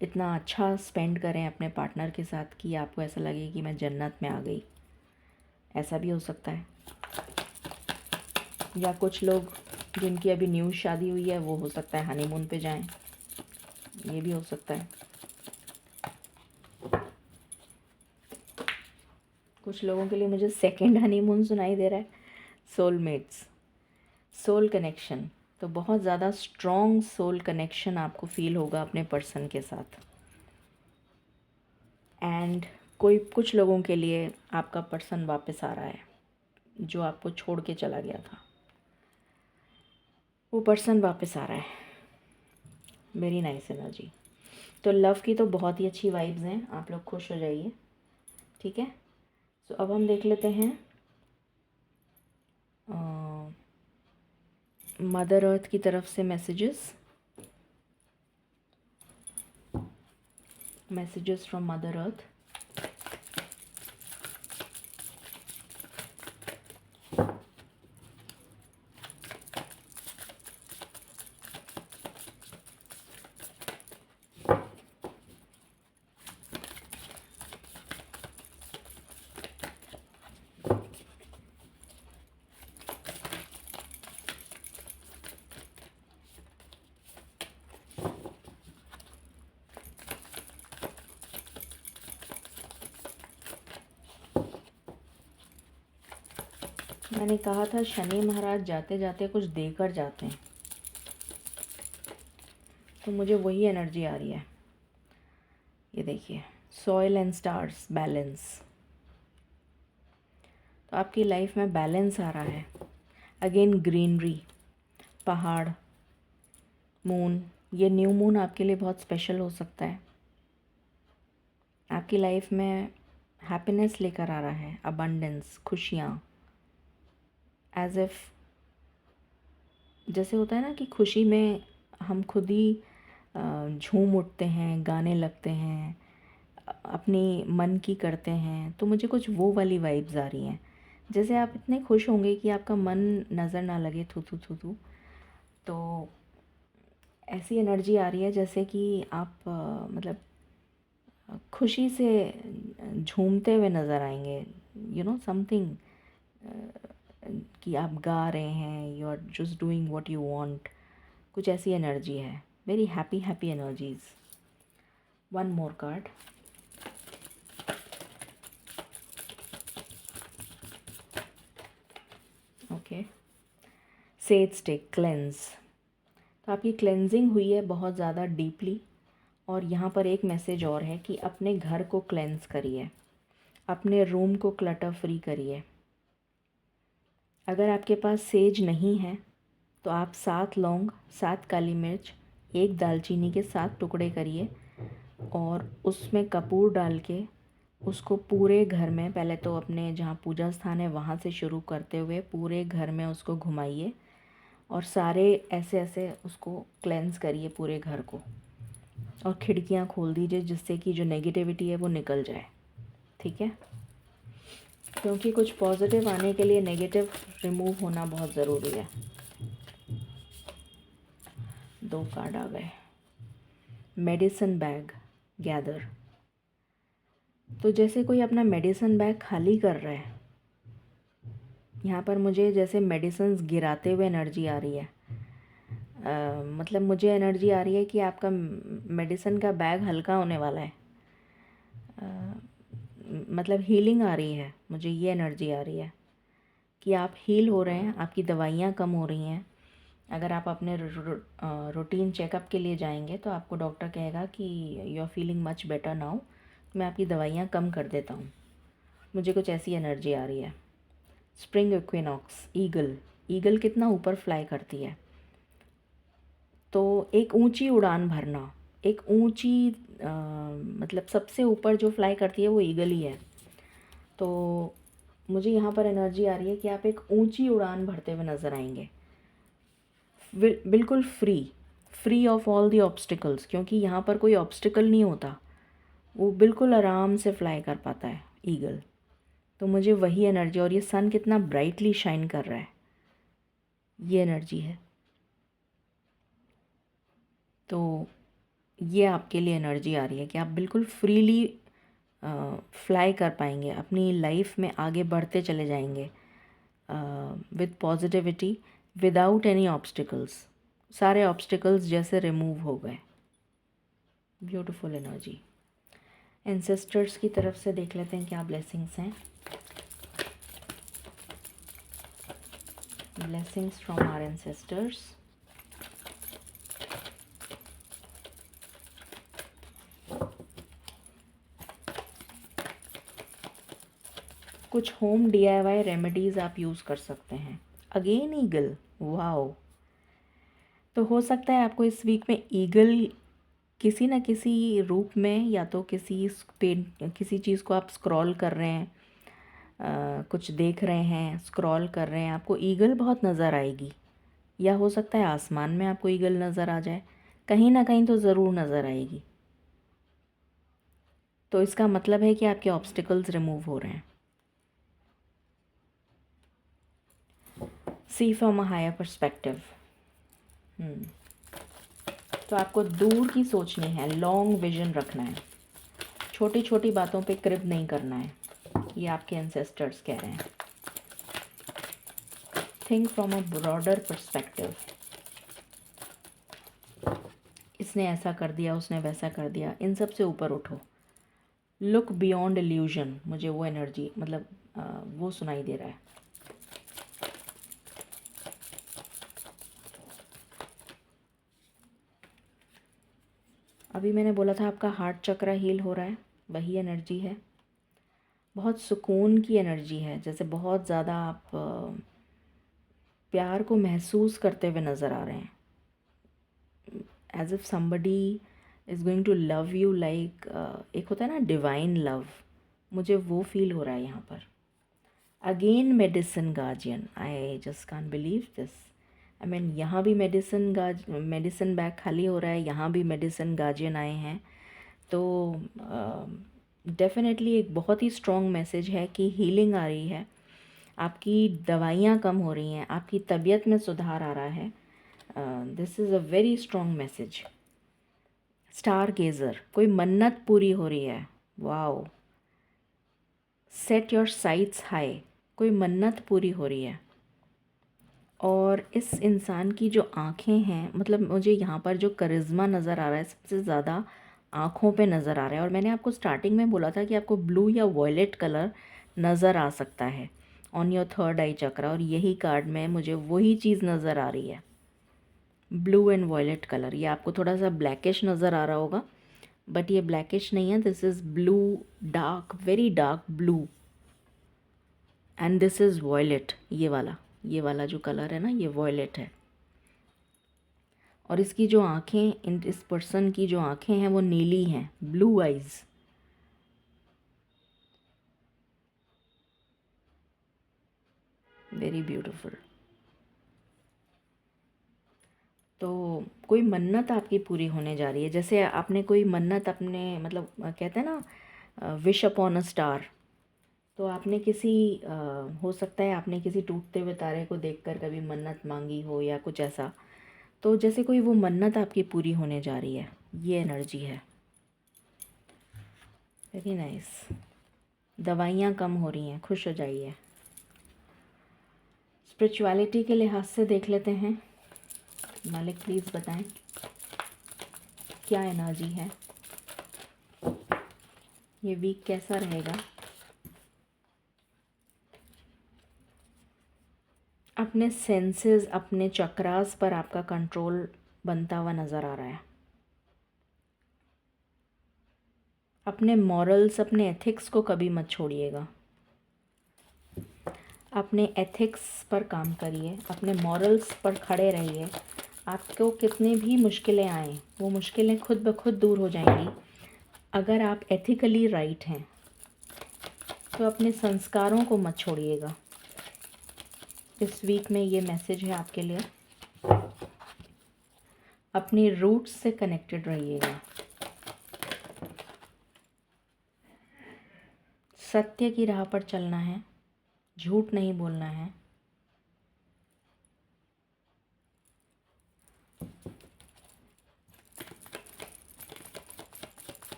इतना अच्छा स्पेंड करें अपने पार्टनर के साथ कि आपको ऐसा लगे कि मैं जन्नत में आ गई। ऐसा भी हो सकता है। या कुछ लोग जिनकी अभी न्यू शादी हुई है वो हो सकता है हनीमून पे जाएं, ये भी हो सकता है। कुछ लोगों के लिए मुझे सेकंड हनीमून सुनाई दे रहा है। Soulmates, soul connection. तो बहुत ज़्यादा स्ट्रॉन्ग सोल कनेक्शन आपको फील होगा अपने पर्सन के साथ। एंड कुछ लोगों के लिए आपका पर्सन वापस आ रहा है जो आपको छोड़ के चला गया था, वो पर्सन वापस आ रहा है। Very nice energy. तो लव की तो बहुत ही अच्छी वाइब्स हैं, आप लोग खुश हो जाइए, ठीक है। तो अब हम देख लेते हैं मदर अर्थ की तरफ से मैसेजेस फ्रॉम मदर अर्थ। मैंने कहा था शनि महाराज जाते जाते कुछ देकर जाते हैं, तो मुझे वही एनर्जी आ रही है। ये देखिए, सॉइल एंड स्टार्स बैलेंस। तो आपकी लाइफ में बैलेंस आ रहा है। अगेन ग्रीनरी, पहाड़, मून। ये न्यू मून आपके लिए बहुत स्पेशल हो सकता है। आपकी लाइफ में हैप्पीनेस लेकर आ रहा है, अबंडेंस, खुशियाँ। एज इफ़ जैसे होता है ना कि खुशी में हम खुद ही झूम उठते हैं, गाने लगते हैं, अपनी मन की करते हैं। तो मुझे कुछ वो वाली वाइब्स आ रही हैं। जैसे आप इतने खुश होंगे कि आपका मन नज़र ना लगे, थू थू थू थू। तो ऐसी एनर्जी आ रही है जैसे कि आप मतलब खुशी से झूमते हुए नज़र आएंगे। यू नो समथिंग, कि आप गा रहे हैं, you are just doing what you want. कुछ ऐसी एनर्जी है, very happy happy energies. One more card. Okay, sage stick cleanse. तो आपकी क्लेंजिंग हुई है बहुत ज़्यादा डीपली। और यहाँ पर एक मैसेज और है कि अपने घर को क्लेंस करिए, अपने रूम को क्लटर फ्री करिए। अगर आपके पास सेज नहीं है तो आप 7 लौंग, 7 काली मिर्च, 1 दालचीनी के 7 टुकड़े करिए और उसमें कपूर डाल के उसको पूरे घर में, पहले तो अपने जहाँ पूजा स्थान है वहाँ से शुरू करते हुए पूरे घर में उसको घुमाइए और सारे ऐसे ऐसे उसको क्लेंस करिए पूरे घर को। और खिड़कियाँ खोल दीजिए जिससे कि जो नेगेटिविटी है वो निकल जाए। ठीक है, क्योंकि कुछ पॉजिटिव आने के लिए नेगेटिव रिमूव होना बहुत ज़रूरी है। 2 कार्ड आ गए। Medicine bag gather. तो जैसे कोई अपना मेडिसिन बैग खाली कर रहा है, यहाँ पर मुझे जैसे मेडिसिन्स गिराते हुए एनर्जी आ रही है। मतलब मुझे एनर्जी आ रही है कि आपका मेडिसिन का बैग हल्का होने वाला है। मतलब हीलिंग आ रही है, मुझे ये एनर्जी आ रही है कि आप हील हो रहे हैं, आपकी दवाइयाँ कम हो रही हैं। अगर आप अपने रूटीन चेकअप के लिए जाएंगे तो आपको डॉक्टर कहेगा कि you are feeling much better now, मैं आपकी दवाइयाँ कम कर देता हूँ। मुझे कुछ ऐसी एनर्जी आ रही है। Spring equinox, eagle. ईगल कितना ऊपर फ्लाई करती है, तो एक ऊंची उड़ान भरना, एक ऊंची मतलब सबसे ऊपर जो फ्लाई करती है वो ईगल ही है। तो मुझे यहाँ पर एनर्जी आ रही है कि आप एक ऊंची उड़ान भरते हुए नज़र आएंगे, बिल्कुल free of all the obstacles. क्योंकि यहाँ पर कोई ऑब्स्टिकल नहीं होता, वो बिल्कुल आराम से फ्लाई कर पाता है ईगल। तो मुझे वही एनर्जी, और ये सन कितना ब्राइटली शाइन कर रहा है, ये एनर्जी है। तो ये आपके लिए एनर्जी आ रही है कि आप बिल्कुल फ्रीली फ्लाई कर पाएंगे, अपनी लाइफ में आगे बढ़ते चले जाएंगे with positivity, without any obstacles. सारे ऑब्स्टिकल्स जैसे रिमूव हो गए। Beautiful energy. एंसेस्टर्स की तरफ से देख लेते हैं क्या ब्लेसिंग्स हैं। Blessings from our ancestors. कुछ होम DIY रेमेडीज़ आप यूज़ कर सकते हैं। Again eagle, wow. तो हो सकता है आपको इस वीक में ईगल किसी न किसी रूप में, या तो किसी चीज़ को आप स्क्रॉल कर रहे हैं, कुछ देख रहे हैं, स्क्रॉल कर रहे हैं, आपको ईगल बहुत नज़र आएगी। या हो सकता है आसमान में आपको ईगल नज़र आ जाए, कहीं ना कहीं तो ज़रूर नज़र आएगी। तो इसका मतलब है कि आपके ऑब्स्टिकल्स रिमूव हो रहे हैं। सी फ्रॉम अ हायर पर्सपेक्टिव। तो आपको दूर की सोचनी है, लॉन्ग विजन रखना है, छोटी छोटी बातों पे क्रिब नहीं करना है, ये आपके एंसेस्टर्स कह रहे हैं। Think from a broader perspective. इसने ऐसा कर दिया, उसने वैसा कर दिया, इन सब से ऊपर उठो। लुक बियॉन्ड इल्यूजन, मुझे वो एनर्जी मतलब वो सुनाई दे रहा है। अभी मैंने बोला था आपका हार्ट चक्र हील हो रहा है, वही एनर्जी है। बहुत सुकून की एनर्जी है, जैसे बहुत ज़्यादा आप प्यार को महसूस करते हुए नज़र आ रहे हैं। As if somebody is going to love you like, एक होता है ना डिवाइन लव, मुझे वो फील हो रहा है यहाँ पर। Again medicine guardian, I just can't believe this. I mean यहाँ भी मेडिसिन बैग खाली हो रहा है, यहाँ भी मेडिसिन गार्जियन आए हैं। तो डेफिनेटली एक बहुत ही स्ट्रॉन्ग मैसेज है कि हीलिंग आ रही है, आपकी दवाइयाँ कम हो रही हैं, आपकी तबीयत में सुधार आ रहा है। This is a very strong message. Star gazer, कोई मन्नत पूरी हो रही है। Wow, set your sights high, कोई मन्नत पूरी हो रही है। और इस इंसान की जो आँखें हैं, मतलब मुझे यहाँ पर जो करिश्मा नज़र आ रहा है सबसे ज़्यादा आँखों पे नज़र आ रहा है। और मैंने आपको स्टार्टिंग में बोला था कि आपको ब्लू या वॉयलेट कलर नज़र आ सकता है ऑन योर थर्ड आई चक्रा, और यही कार्ड में मुझे वही चीज़ नज़र आ रही है, ब्लू एंड वॉयलेट कलर। ये आपको थोड़ा सा ब्लैकिश नज़र आ रहा होगा, बट ये ब्लैकिश नहीं है, this is blue, dark, very dark blue, and this is violet. ये वाला जो कलर है ना, ये वॉयलेट है। और इसकी जो आँखें, इस पर्सन की जो आँखें हैं वो नीली हैं, ब्लू आइज़। Very beautiful. तो कोई मन्नत आपकी पूरी होने जा रही है, जैसे आपने कोई मन्नत अपने, मतलब कहते हैं ना विश अपॉन अ स्टार। तो आपने किसी हो सकता है आपने किसी टूटते हुए तारे को देखकर कभी मन्नत मांगी हो या कुछ ऐसा। तो जैसे कोई वो मन्नत आपकी पूरी होने जा रही है, ये एनर्जी है। Very nice. दवाइयाँ कम हो रही हैं, खुश हो जाइए। स्पिरिचुअलिटी के लिहाज से देख लेते हैं, मालिक प्लीज़ बताएं क्या एनर्जी है, ये वीक कैसा रहेगा। अपने सेंसेस, अपने चक्रास पर आपका कंट्रोल बनता हुआ नज़र आ रहा है। अपने मॉरल्स, अपने एथिक्स को कभी मत छोड़िएगा। अपने एथिक्स पर काम करिए, अपने मॉरल्स पर खड़े रहिए। आपको कितनी भी मुश्किलें आएँ, वो मुश्किलें खुद ब खुद दूर हो जाएंगी अगर आप एथिकली राइट हैं। तो अपने संस्कारों को मत छोड़िएगा। इस वीक में ये मैसेज है आपके लिए। अपनी रूट्स से कनेक्टेड रहिएगा। सत्य की राह पर चलना है, झूठ नहीं बोलना है।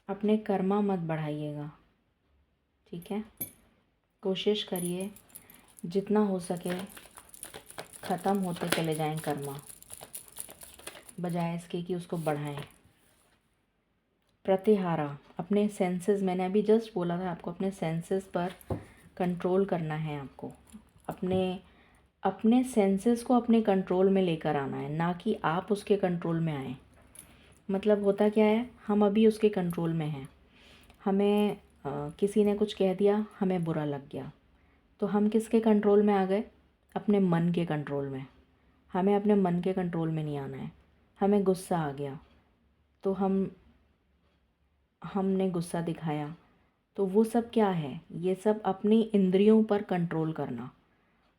अपने कर्मा मत बढ़ाइएगा, ठीक है। कोशिश करिए जितना हो सके ख़त्म होते चले जाएं कर्मा, बजाय इसके कि उसको बढ़ाएं। प्रतिहारा, अपने सेंसेस, मैंने अभी जस्ट बोला था आपको, अपने सेंसेस पर कंट्रोल करना है आपको। अपने सेंसेस को अपने कंट्रोल में लेकर आना है, ना कि आप उसके कंट्रोल में आए। मतलब होता क्या है, हम अभी उसके कंट्रोल में हैं। हमें किसी ने कुछ कह दिया, हमें बुरा लग गया, तो हम किसके कंट्रोल में आ गए, अपने मन के कंट्रोल में। हमें अपने मन के कंट्रोल में नहीं आना है। हमें गुस्सा आ गया तो हमने गुस्सा दिखाया, तो वो सब क्या है, ये सब अपनी इंद्रियों पर कंट्रोल करना,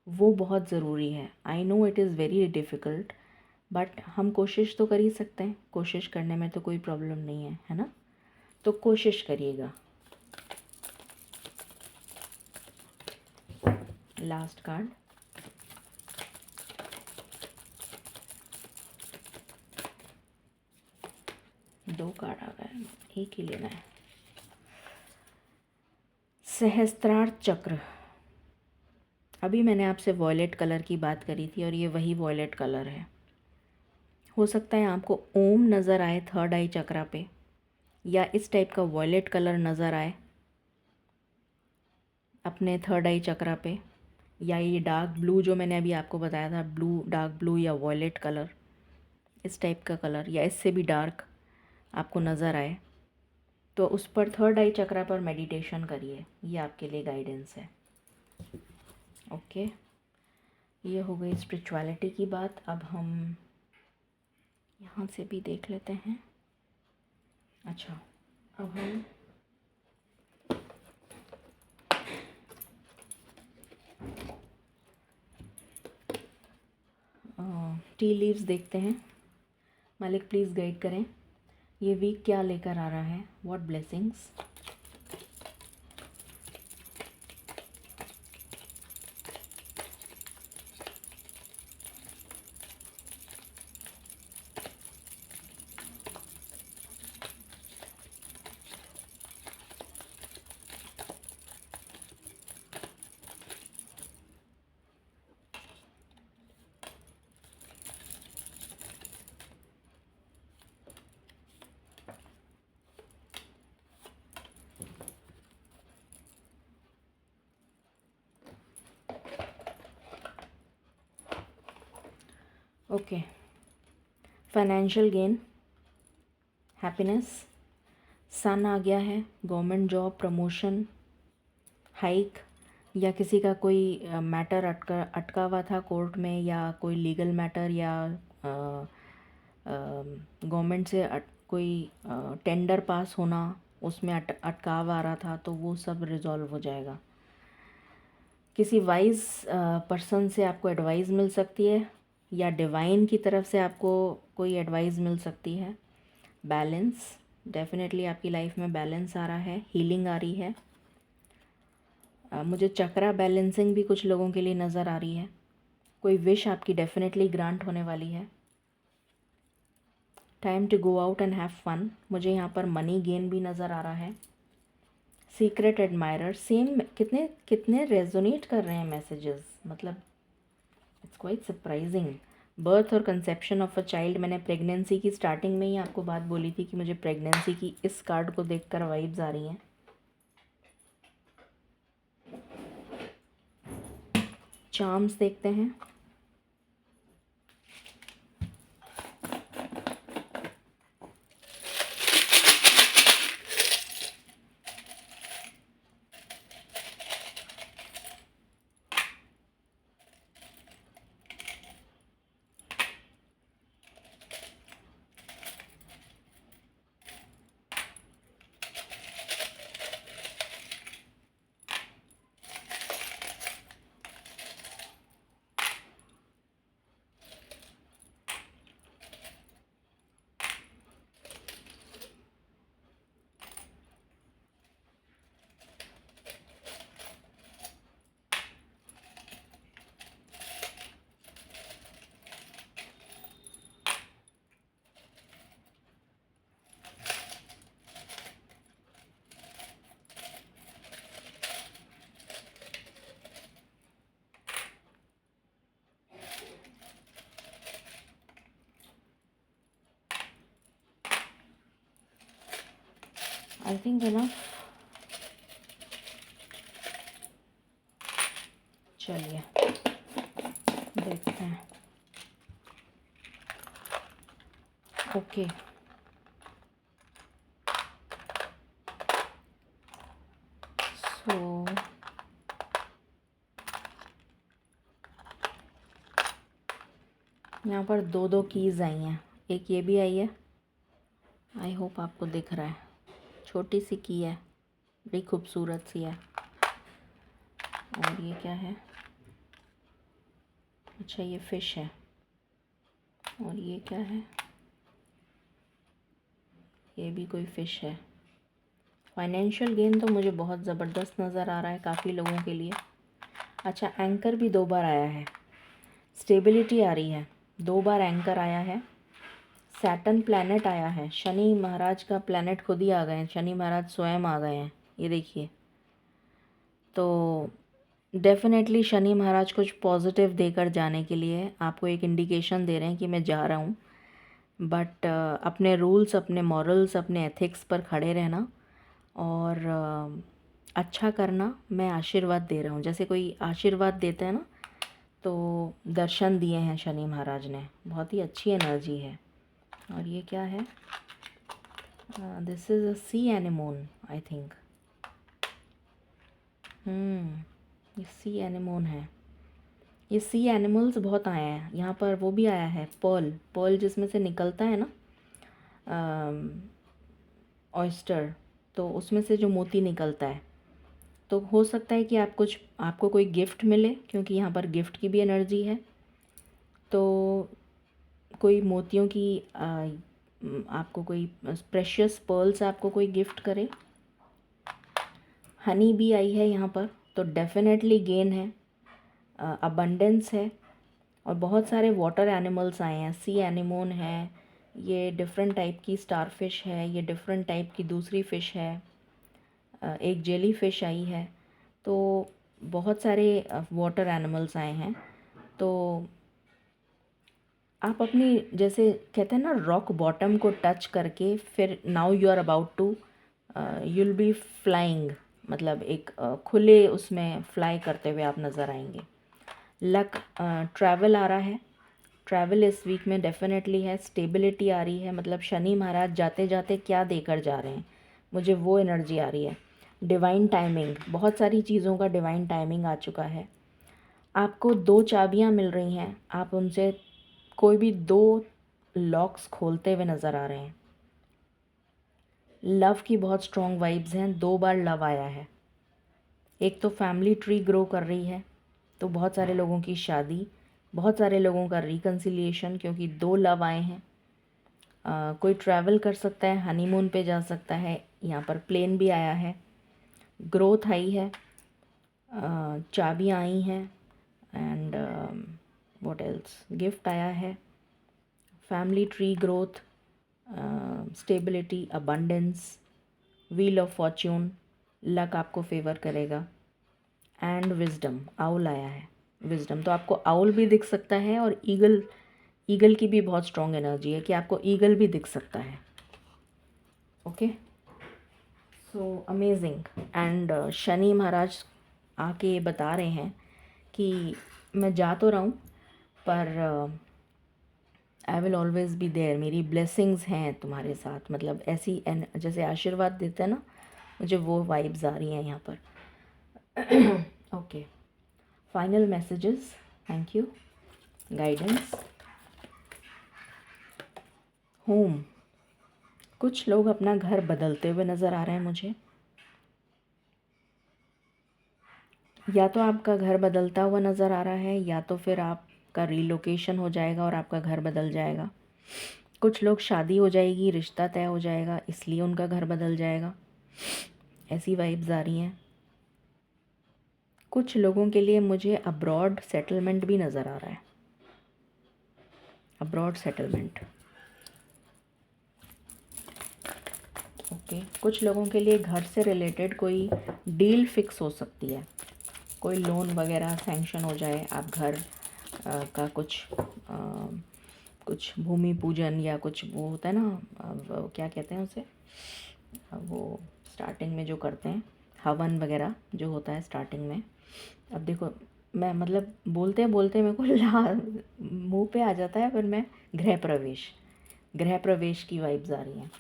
वो बहुत ज़रूरी है। I know it is very difficult, but हम कोशिश तो कर ही सकते हैं। कोशिश करने में तो कोई प्रॉब्लम नहीं है ना। तो कोशिश करिएगा। लास्ट कार्ड, दो कार्ड आ गए, एक ही लेना है। सहस्त्रार चक्र, अभी मैंने आपसे वॉयलेट कलर की बात करी थी और ये वही वॉयलेट कलर है। हो सकता है आपको ओम नज़र आए थर्ड आई चक्रा पे, या इस टाइप का वॉयलेट कलर नज़र आए अपने थर्ड आई चक्रा पे, या ये डार्क ब्लू जो मैंने अभी आपको बताया था, ब्लू, डार्क ब्लू या वॉयलेट कलर, इस टाइप का कलर या इससे भी डार्क आपको नज़र आए तो उस पर थर्ड आई चक्रा पर मेडिटेशन करिए। ये आपके लिए गाइडेंस है। ओके, ये हो गई स्पिरिचुअलिटी की बात। अब हम यहाँ से भी देख लेते हैं। अच्छा, अब हम टी लीव्स देखते हैं। मालिक प्लीज़ गाइड करें, ये वीक क्या लेकर आ रहा है, what blessings. Okay, financial gain, happiness, sun आ गया है, गवर्नमेंट जॉब, प्रमोशन, हाइक, या किसी का कोई मैटर अटका हुआ था कोर्ट में, या कोई लीगल मैटर, या गवर्नमेंट से कोई टेंडर पास होना, उसमें अटकाव आ रहा था, तो वो सब रिजॉल्व हो जाएगा। किसी वाइज पर्सन से आपको एडवाइस मिल सकती है, या डिवाइन की तरफ से आपको कोई एडवाइस मिल सकती है। बैलेंस, डेफिनेटली आपकी लाइफ में बैलेंस आ रहा है, हीलिंग आ रही है। मुझे चक्रा बैलेंसिंग भी कुछ लोगों के लिए नज़र आ रही है। कोई विश आपकी डेफिनेटली ग्रांट होने वाली है। Time to go out and have fun. मुझे यहाँ पर मनी गेन भी नज़र आ रहा है। सीक्रेट एडमायरर, सेम, कितने कितने रेजोनेट कर रहे हैं मैसेजेस, मतलब इट्स क्वाइट सरप्राइजिंग। बर्थ और कंसेप्शन ऑफ अ चाइल्ड, मैंने प्रेगनेंसी की स्टार्टिंग में ही आपको बात बोली थी कि मुझे प्रेगनेंसी की इस कार्ड को देखकर वाइब्स आ रही हैं। चार्म्स देखते हैं। I think enough. चलिए देखते हैं। ओके, सो यहाँ पर दो दो कीज़ आई हैं, एक ये भी आई है, आई होप आपको दिख रहा है। छोटी सी की है, बड़ी खूबसूरत सी है। और ये क्या है, अच्छा ये फ़िश है। और ये क्या है, ये भी कोई फ़िश है। फाइनेंशियल गेन तो मुझे बहुत ज़बरदस्त नज़र आ रहा है काफ़ी लोगों के लिए। अच्छा, एंकर भी 2 बार आया है, स्टेबिलिटी आ रही है, 2 बार एंकर आया है। सैटर्न प्लैनेट आया है, शनि महाराज का प्लैनेट खुद ही आ गए हैं, शनि महाराज स्वयं आ गए हैं, ये देखिए। तो डेफिनेटली शनि महाराज कुछ पॉजिटिव देकर जाने के लिए आपको एक इंडिकेशन दे रहे हैं कि मैं जा रहा हूँ, बट अपने रूल्स, अपने मॉरल्स, अपने एथिक्स पर खड़े रहना, और अच्छा करना, मैं आशीर्वाद दे रहा हूँ। जैसे कोई आशीर्वाद देता है ना, तो दर्शन दिए हैं शनि महाराज ने, बहुत ही अच्छी एनर्जी है। और ये क्या है? This is a C anemone I think. ये सी एनिमोन है। ये सी एनिमल्स बहुत आए हैं यहाँ पर। वो भी आया है पर्ल, पर्ल जिसमें से निकलता है ना ऑयस्टर, तो उसमें से जो मोती निकलता है। तो हो सकता है कि आपको कोई गिफ्ट मिले, क्योंकि यहाँ पर गिफ्ट की भी एनर्जी है। तो कोई मोतियों की आपको कोई प्रेशियस पर्ल्स आपको कोई गिफ्ट करे। हनी भी आई है यहाँ पर, तो डेफिनेटली गेन है, अबंडेंस है। और बहुत सारे वाटर एनिमल्स आए हैं। सी एनिमोन है, ये डिफरेंट टाइप की स्टार फिश है, ये डिफरेंट टाइप की दूसरी फ़िश है, एक जेली फ़िश आई है। तो बहुत सारे वाटर एनिमल्स आए हैं। तो आप अपनी, जैसे कहते हैं ना, रॉक बॉटम को टच करके फिर now you are about to you'll be flying, मतलब एक खुले उसमें फ्लाई करते हुए आप नज़र आएंगे। लक, ट्रैवल आ रहा है, ट्रैवल इस वीक में डेफिनेटली है। स्टेबिलिटी आ रही है, मतलब शनि महाराज जाते जाते क्या देकर जा रहे हैं, मुझे वो एनर्जी आ रही है। डिवाइन टाइमिंग, बहुत सारी चीज़ों का डिवाइन टाइमिंग आ चुका है। आपको 2 चाबियां मिल रही हैं, आप उनसे कोई भी 2 लॉक्स खोलते हुए नज़र आ रहे हैं। लव की बहुत स्ट्रॉन्ग वाइब्स हैं, 2 बार लव आया है। एक तो फैमिली ट्री ग्रो कर रही है, तो बहुत सारे लोगों की शादी, बहुत सारे लोगों का रिकन्सिलिएशन, क्योंकि 2 लव आए हैं। कोई ट्रैवल कर सकता है, हनीमून पे जा सकता है। यहाँ पर प्लेन भी आया है, ग्रोथ आई है, चाबियाँ आई हैं, एंड व्हाट एल्स, गिफ्ट आया है, family tree growth, stability, abundance, wheel of fortune, luck आपको फेवर करेगा, एंड विजडम, आउल आया है। विजडम, तो आपको आउल भी दिख सकता है, और ईगल, ईगल की भी बहुत स्ट्रॉन्ग एनर्जी है कि आपको ईगल भी दिख सकता है। Okay, so amazing. And Shani Maharaj आके ये बता रहे हैं कि मैं जा तो रहा हूँ, पर I will always be there, मेरी ब्लेसिंग्स हैं तुम्हारे साथ। मतलब ऐसी जैसे आशीर्वाद देते हैं ना, मुझे वो वाइब्स आ रही हैं यहाँ पर। Okay, final messages, thank you, guidance. Home, कुछ लोग अपना घर बदलते हुए नज़र आ रहे हैं मुझे। या तो आपका घर बदलता हुआ नज़र आ रहा है, या तो फिर आपका रीलोकेशन हो जाएगा और आपका घर बदल जाएगा। कुछ लोग शादी हो जाएगी, रिश्ता तय हो जाएगा, इसलिए उनका घर बदल जाएगा। ऐसी वाइब्स आ रही हैं। कुछ लोगों के लिए मुझे अब्रॉड सेटलमेंट भी नज़र आ रहा है, अब्रॉड सेटलमेंट। ओके, कुछ लोगों के लिए घर से रिलेटेड कोई डील फिक्स हो सकती है, कोई लोन वगैरह सैंक्शन हो जाए, आप घर का कुछ भूमि पूजन या कुछ वो होता है ना, वो क्या कहते हैं उसे, वो स्टार्टिंग में जो करते हैं, हवन वगैरह जो होता है स्टार्टिंग में। अब देखो, मैं मतलब बोलते बोलते मेरे को मुंह पे आ जाता है, पर मैं गृह प्रवेश की वाइब्स आ रही हैं।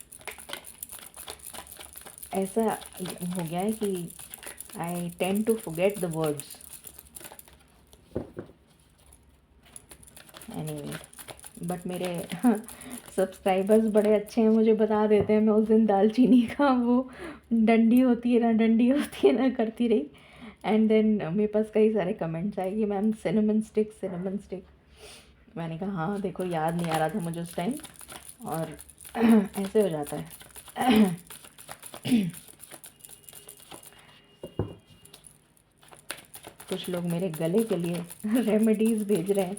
ऐसा हो गया है कि I tend to forget the words. Anyway, but मेरे सब्सक्राइबर्स बड़े अच्छे हैं, मुझे बता देते हैं। मैं उस दिन दालचीनी का वो डंडी होती है ना करती रही, एंड देन मेरे पास कई सारे कमेंट्स आए कि मैम सिनेमन स्टिक। मैंने कहा हाँ देखो, याद नहीं आ रहा था मुझे उस टाइम, और ऐसे हो जाता है। कुछ लोग मेरे गले के लिए रेमेडीज़ भेज रहे हैं,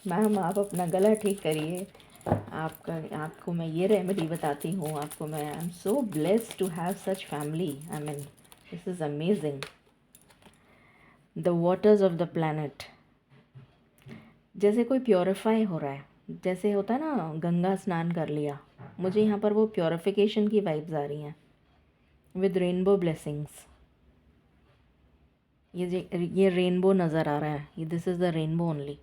मैम आप अपना गला ठीक करिए, आपको मैं ये रेमेडी बताती हूँ आपको। मैं I am so blessed to have such family, I mean this is amazing. The waters of the planet, जैसे कोई प्योरीफाई हो रहा है, जैसे होता है ना गंगा स्नान कर लिया, मुझे यहाँ पर वो प्योरीफिकेशन की वाइब्स आ रही हैं विद रेनबो ब्लेसिंग्स। ये रेनबो नज़र आ रहा है, ये this is the rainbow only.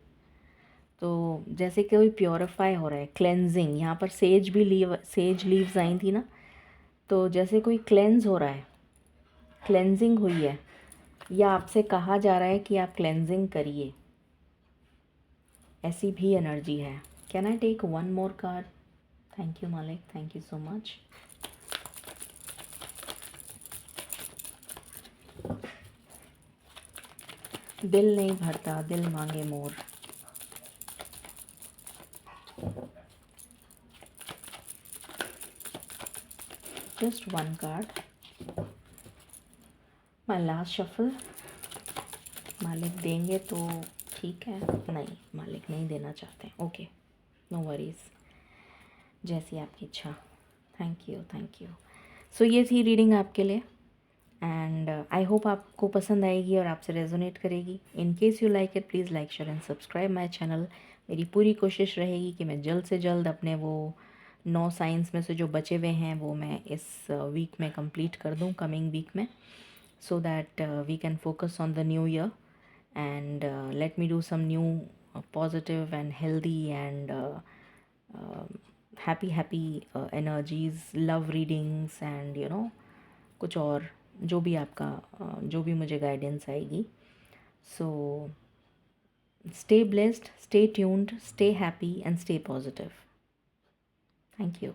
तो जैसे कोई प्योरीफाई हो रहा है, क्लेंजिंग, यहाँ पर सेज लीव्स आई थी ना, तो जैसे कोई क्लेंज हो रहा है, क्लेंजिंग हुई है, या आपसे कहा जा रहा है कि आप क्लेंजिंग करिए, ऐसी भी एनर्जी है। Can I take one more card? Thank you मालिक, थैंक यू सो मच। दिल नहीं भरता, दिल मांगे more. Just one card, my last shuffle. मालिक देंगे तो ठीक है, नहीं मालिक नहीं देना चाहते, ओके, नो वरीज, जैसी आपकी इच्छा। Thank you, thank you. So ये थी रीडिंग आपके लिए, एंड आई होप आपको पसंद आएगी और आपसे रेजोनेट करेगी। In case you like it, please like share and subscribe my channel. मेरी पूरी कोशिश रहेगी कि मैं जल्द से जल्द अपने वो 9 साइंस में से जो बचे हुए हैं वो मैं इस वीक में कंप्लीट कर दूं, कमिंग वीक में, so that we can focus on the new year, and let me do some new positive and healthy and happy energies, love readings, and कुछ और जो भी आपका जो भी मुझे गाइडेंस आएगी। सो stay blessed, stay tuned, stay happy, and stay positive. Thank you.